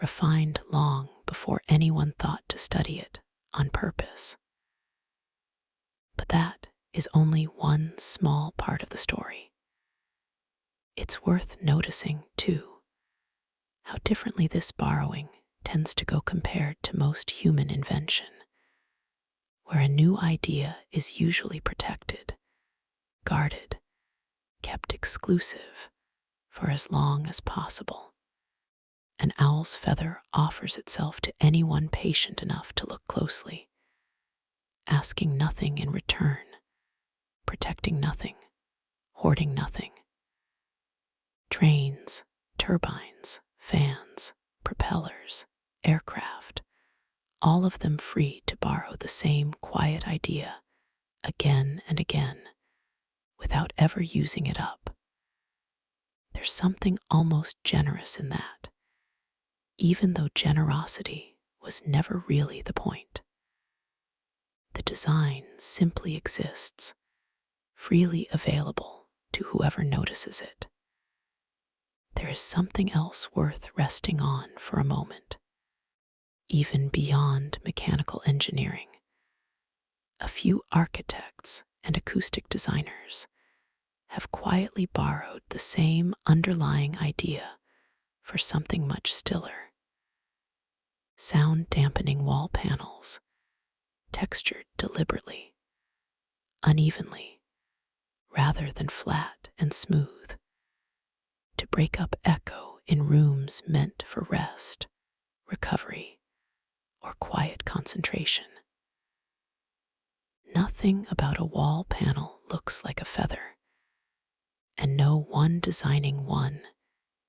Speaker 1: refined long before anyone thought to study it on purpose. But that is only one small part of the story. It's worth noticing, too, how differently this borrowing tends to go compared to most human invention, where a new idea is usually protected, guarded, kept exclusive for as long as possible. An owl's feather offers itself to anyone patient enough to look closely, asking nothing in return, protecting nothing, hoarding nothing. Trains, turbines, fans, propellers, aircraft, all of them free to borrow the same quiet idea again and again without ever using it up. There's something almost generous in that, even though generosity was never really the point. The design simply exists, freely available to whoever notices it. There is something else worth resting on for a moment, even beyond mechanical engineering. A few architects and acoustic designers have quietly borrowed the same underlying idea for something much stiller. Sound dampening wall panels, textured deliberately, unevenly, rather than flat and smooth, to break up echo in rooms meant for rest, recovery, or quiet concentration. Nothing about a wall panel looks like a feather, and no one designing one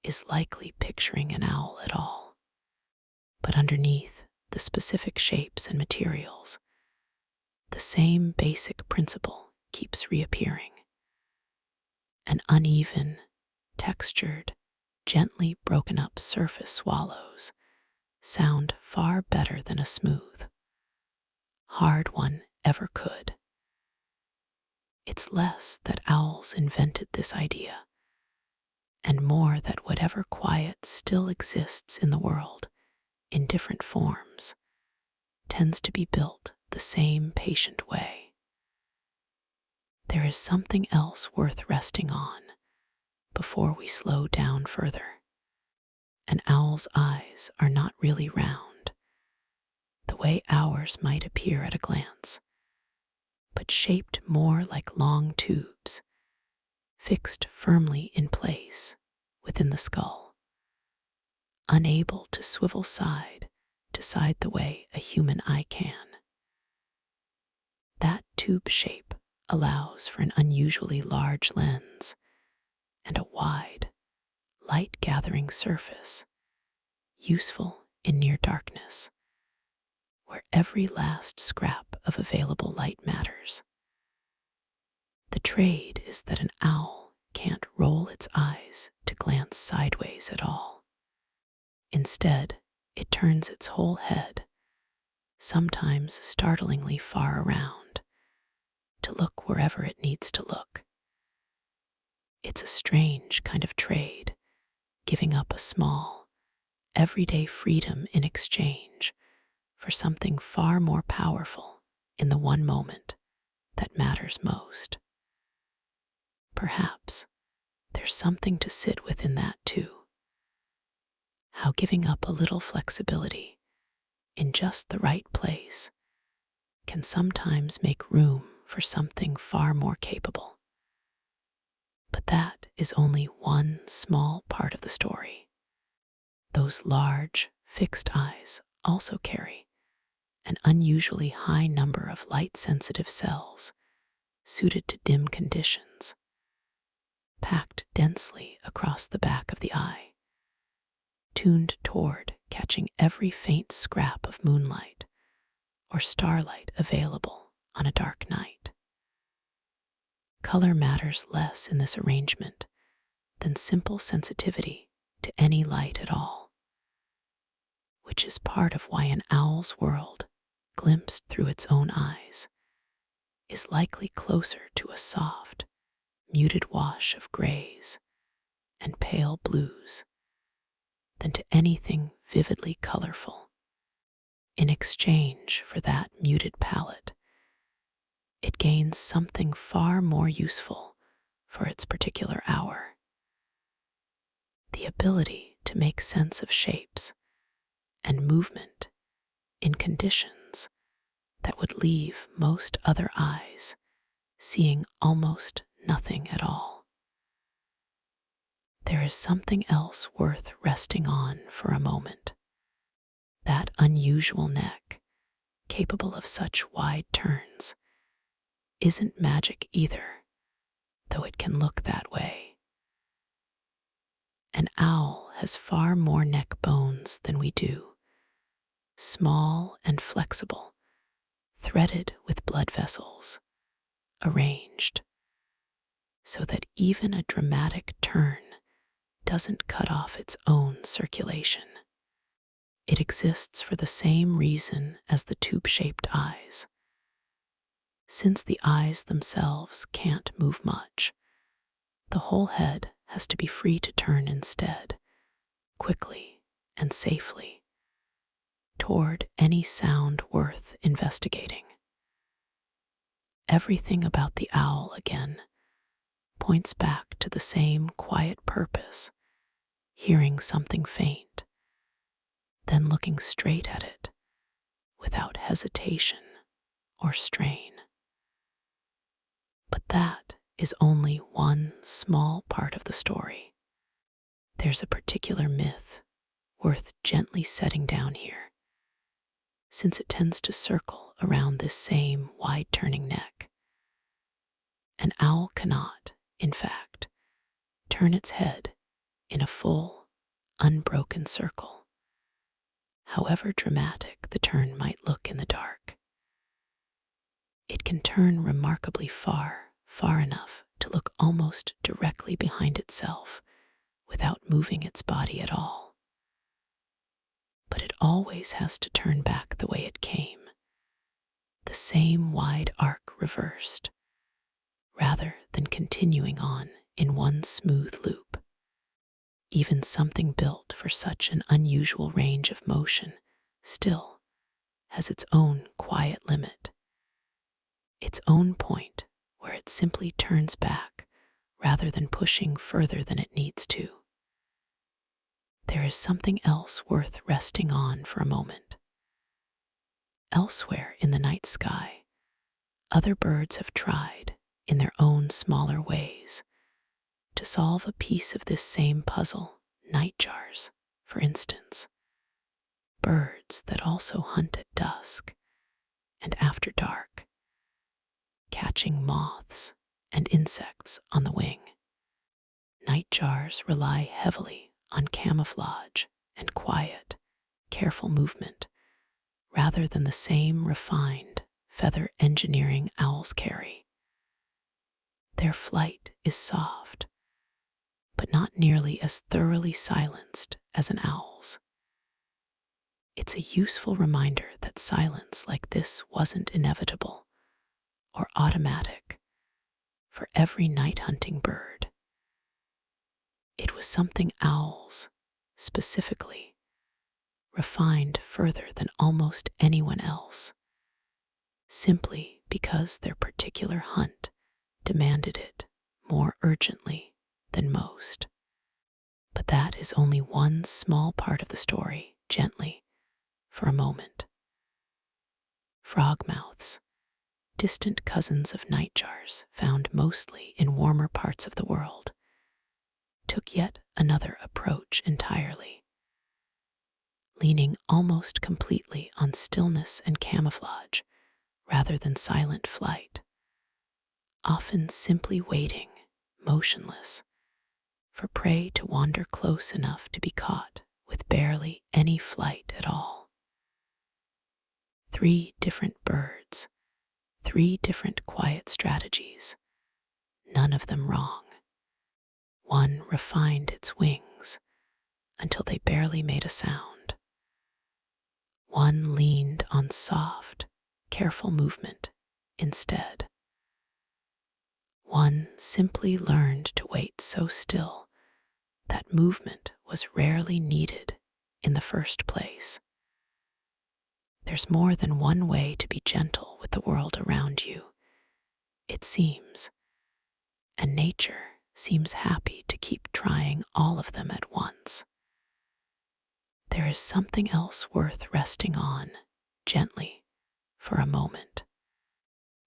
Speaker 1: is likely picturing an owl at all. But underneath the specific shapes and materials, the same basic principle keeps reappearing. An uneven, textured, gently broken up surface swallows sound far better than a smooth, hard one ever could. It's less that owls invented this idea, and more that whatever quiet still exists in the world, in different forms, tends to be built the same patient way. There is something else worth resting on before we slow down further. An owl's eyes are not really round, the way ours might appear at a glance, but shaped more like long tubes, fixed firmly in place within the skull, unable to swivel side to side the way a human eye can. That tube shape allows for an unusually large lens and a wide, light-gathering surface, useful in near darkness, where every last scrap of available light matters. The trade is that an owl can't roll its eyes to glance sideways at all. Instead, it turns its whole head, sometimes startlingly far around, to look wherever it needs to look. It's a strange kind of trade, giving up a small, everyday freedom in exchange for something far more powerful in the one moment that matters most. Perhaps there's something to sit within that too. How giving up a little flexibility in just the right place can sometimes make room for something far more capable. But that is only one small part of the story. Those large, fixed eyes also carry an unusually high number of light-sensitive cells suited to dim conditions, packed densely across the back of the eye, tuned toward catching every faint scrap of moonlight or starlight available on a dark night. Color matters less in this arrangement than simple sensitivity to any light at all, which is part of why an owl's world glimpsed through its own eyes, is likely closer to a soft, muted wash of grays and pale blues than to anything vividly colorful. In exchange for that muted palette, it gains something far more useful for its particular hour: the ability to make sense of shapes and movement in conditions that would leave most other eyes seeing almost nothing at all. There is something else worth resting on for a moment. That unusual neck, capable of such wide turns, isn't magic either, though it can look that way. An owl has far more neck bones than we do, small and flexible, threaded with blood vessels, arranged so that even a dramatic turn doesn't cut off its own circulation. It exists for the same reason as the tube-shaped eyes. Since the eyes themselves can't move much, the whole head has to be free to turn instead, quickly and safely, toward any sound worth investigating. Everything about the owl, again, points back to the same quiet purpose: hearing something faint, then looking straight at it without hesitation or strain. But that is only one small part of the story. There's a particular myth worth gently setting down here, since it tends to circle around this same wide-turning neck. An owl cannot, in fact, turn its head in a full, unbroken circle, however dramatic the turn might look in the dark. It can turn remarkably far enough to look almost directly behind itself without moving its body at all. But it always has to turn back the way it came, the same wide arc reversed, rather than continuing on in one smooth loop. Even something built for such an unusual range of motion still has its own quiet limit, its own point where it simply turns back rather than pushing further than it needs to. There is something else worth resting on for a moment. Elsewhere in the night sky, other birds have tried, in their own smaller ways, to solve a piece of this same puzzle. Nightjars, for instance, birds that also hunt at dusk and after dark, catching moths and insects on the wing. Nightjars rely heavily on camouflage and quiet, careful movement, rather than the same refined feather engineering owls carry. Their flight is soft, but not nearly as thoroughly silenced as an owl's. It's a useful reminder that silence like this wasn't inevitable or automatic for every night-hunting bird. It was something owls, specifically, refined further than almost anyone else, simply because their particular hunt demanded it more urgently than most. But that is only one small part of the story. Gently, for a moment. Frogmouths, distant cousins of nightjars found mostly in warmer parts of the world, took yet another approach entirely, leaning almost completely on stillness and camouflage rather than silent flight, often simply waiting, motionless, for prey to wander close enough to be caught with barely any flight at all. 3 different birds, 3 different quiet strategies, none of them wrong. One refined its wings until they barely made a sound. One leaned on soft, careful movement instead. One simply learned to wait so still that movement was rarely needed in the first place. There's more than one way to be gentle with the world around you, it seems, and nature seems happy to keep trying all of them at once. There is something else worth resting on gently for a moment.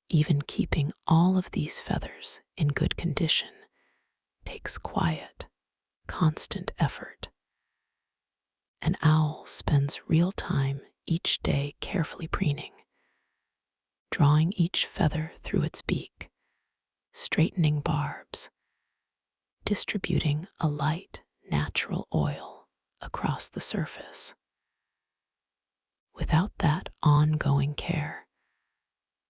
Speaker 1: Even keeping all of these feathers in good condition takes quiet, constant effort. An owl spends real time each day carefully preening, drawing each feather through its beak, straightening barbs, distributing a light, natural oil across the surface. Without that ongoing care,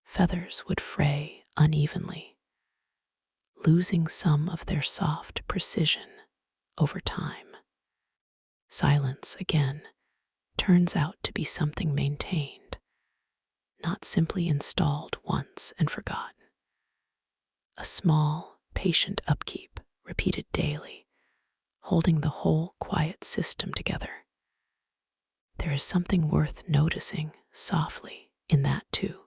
Speaker 1: feathers would fray unevenly, losing some of their soft precision over time. Silence, again, turns out to be something maintained, not simply installed once and forgotten. A small, patient upkeep repeated daily, holding the whole quiet system together. There is something worth noticing softly in that too.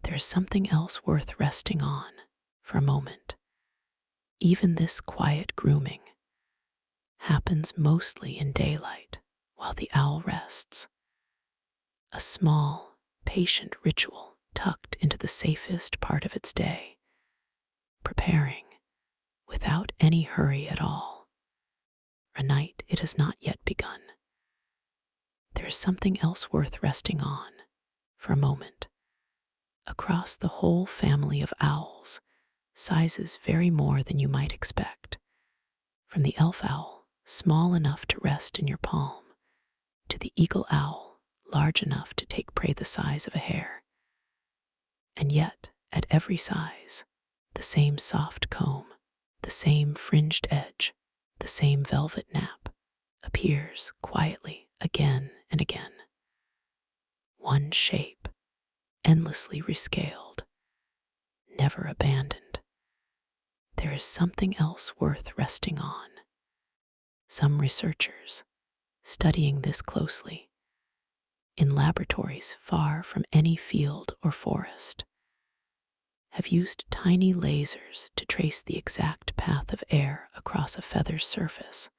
Speaker 1: There is something else worth resting on for a moment. Even this quiet grooming happens mostly in daylight while the owl rests. A small, patient ritual tucked into the safest part of its day, preparing without any hurry at all. A night it has not yet begun. There is something else worth resting on for a moment. Across the whole family of owls, sizes vary more than you might expect. From the elf owl, small enough to rest in your palm, to the eagle owl, large enough to take prey the size of a hare. And yet, at every size, the same soft comb, the same fringed edge, the same velvet nap appears quietly again and again. One shape, endlessly rescaled, never abandoned. There is something else worth resting on. Some researchers, studying this closely, in laboratories far from any field or forest, have used tiny lasers to trace the exact path of air across a feather's surface,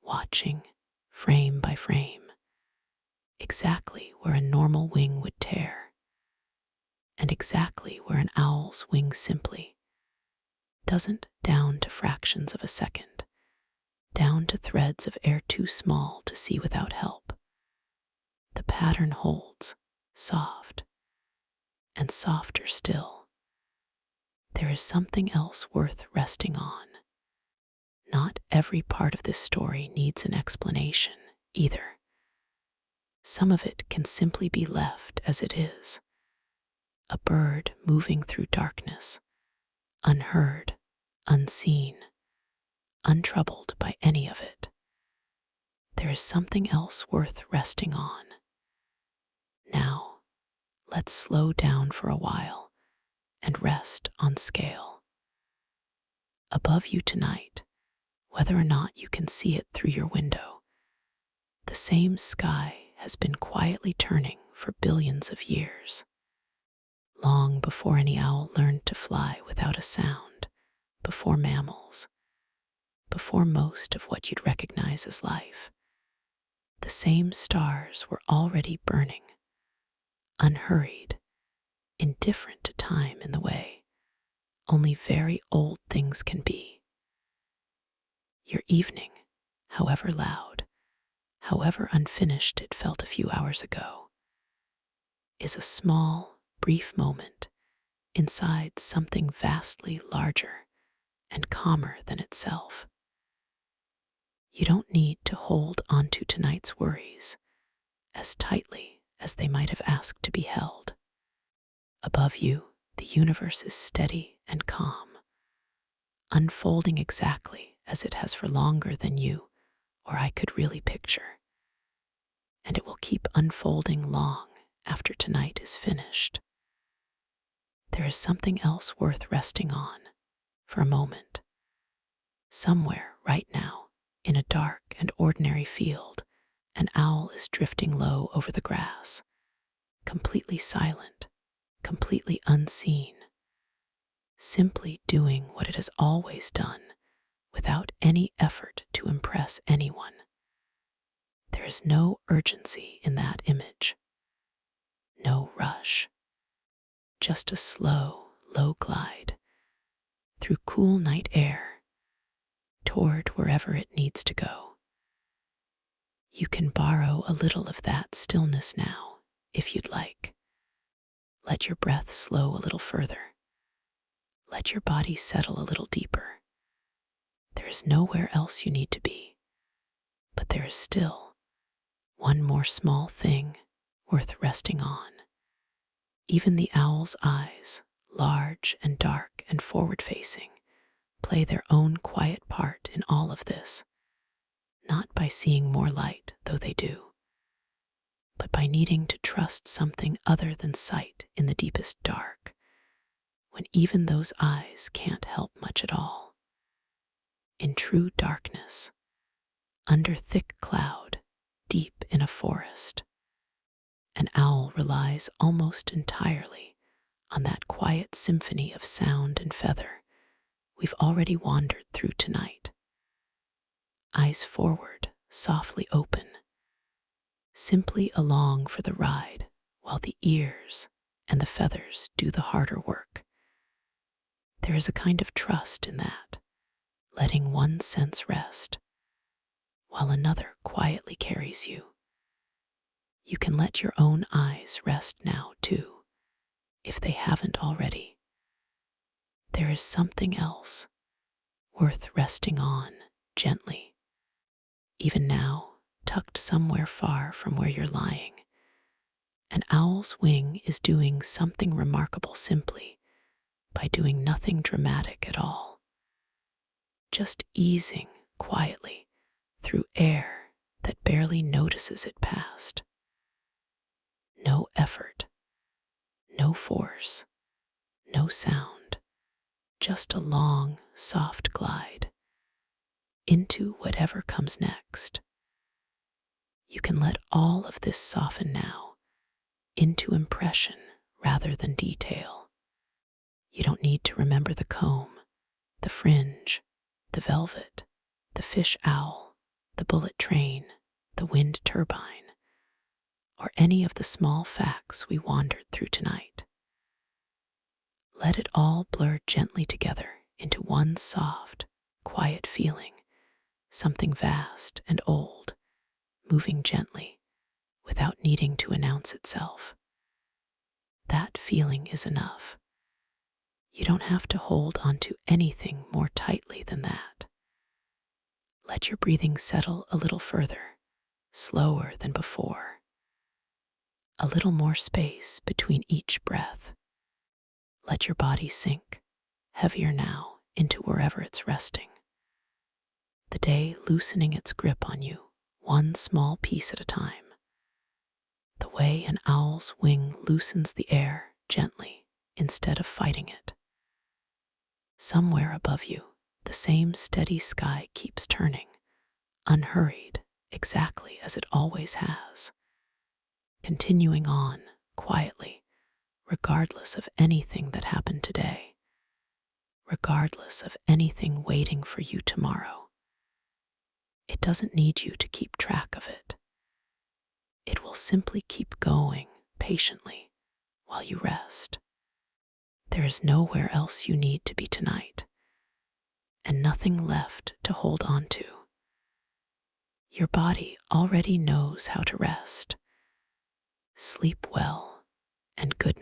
Speaker 1: watching, frame by frame, exactly where a normal wing would tear, and exactly where an owl's wing simply doesn't, down to fractions of a second, down to threads of air too small to see without help. The pattern holds, soft, and softer still. There is something else worth resting on. Not every part of this story needs an explanation, either. Some of it can simply be left as it is. A bird moving through darkness, unheard, unseen, untroubled by any of it. There is something else worth resting on. Now, let's slow down for a while and rest on scale. Above you tonight, whether or not you can see it through your window, the same sky has been quietly turning for billions of years. Long before any owl learned to fly without a sound, before mammals, before most of what you'd recognize as life, the same stars were already burning, unhurried, indifferent to time in the way only very old things can be. Your evening, however loud, however unfinished it felt a few hours ago, is a small, brief moment inside something vastly larger and calmer than itself. You don't need to hold onto tonight's worries as tightly as they might have asked to be held. Above you, the universe is steady and calm, unfolding exactly as it has for longer than you or I could really picture. And it will keep unfolding long after tonight is finished. There is something else worth resting on for a moment. Somewhere right now, in a dark and ordinary field, an owl is drifting low over the grass, completely silent, completely unseen, simply doing what it has always done without any effort to impress anyone. There is no urgency in that image, no rush, just a slow, low glide through cool night air toward wherever it needs to go. You can borrow a little of that stillness now, if you'd like. Let your breath slow a little further. Let your body settle a little deeper. There is nowhere else you need to be, but there is still one more small thing worth resting on. Even the owl's eyes, large and dark and forward-facing, play their own quiet part in all of this, not by seeing more light, though they do, but by needing to trust something other than sight in the deepest dark, when even those eyes can't help much at all. In true darkness, under thick cloud, deep in a forest, an owl relies almost entirely on that quiet symphony of sound and feather we've already wandered through tonight. Eyes forward, softly open, simply along for the ride while the ears and the feathers do the harder work. There is a kind of trust in that, letting one sense rest while another quietly carries you. You can let your own eyes rest now, too, if they haven't already. There is something else worth resting on gently. Even now, tucked somewhere far from where you're lying, an owl's wing is doing something remarkable simply by doing nothing dramatic at all. Just easing quietly through air that barely notices it passed. No effort, no force, no sound, just a long, soft glide into whatever comes next. You can let all of this soften now into impression rather than detail. You don't need to remember the comb, the fringe, the velvet, the fish owl, the bullet train, the wind turbine, or any of the small facts we wandered through tonight. Let it all blur gently together into one soft, quiet feeling, something vast and old, moving gently without needing to announce itself. That feeling is enough. You don't have to hold onto anything more tightly than that. Let your breathing settle a little further, slower than before. A little more space between each breath. Let your body sink, heavier now, into wherever it's resting. The day loosening its grip on you, one small piece at a time. The way an owl's wing loosens the air gently instead of fighting it. Somewhere above you, the same steady sky keeps turning, unhurried, exactly as it always has, continuing on quietly, regardless of anything that happened today, regardless of anything waiting for you tomorrow. It doesn't need you to keep track of it. It will simply keep going patiently while you rest. There is nowhere else you need to be tonight, and nothing left to hold on to. Your body already knows how to rest. Sleep well, and good night.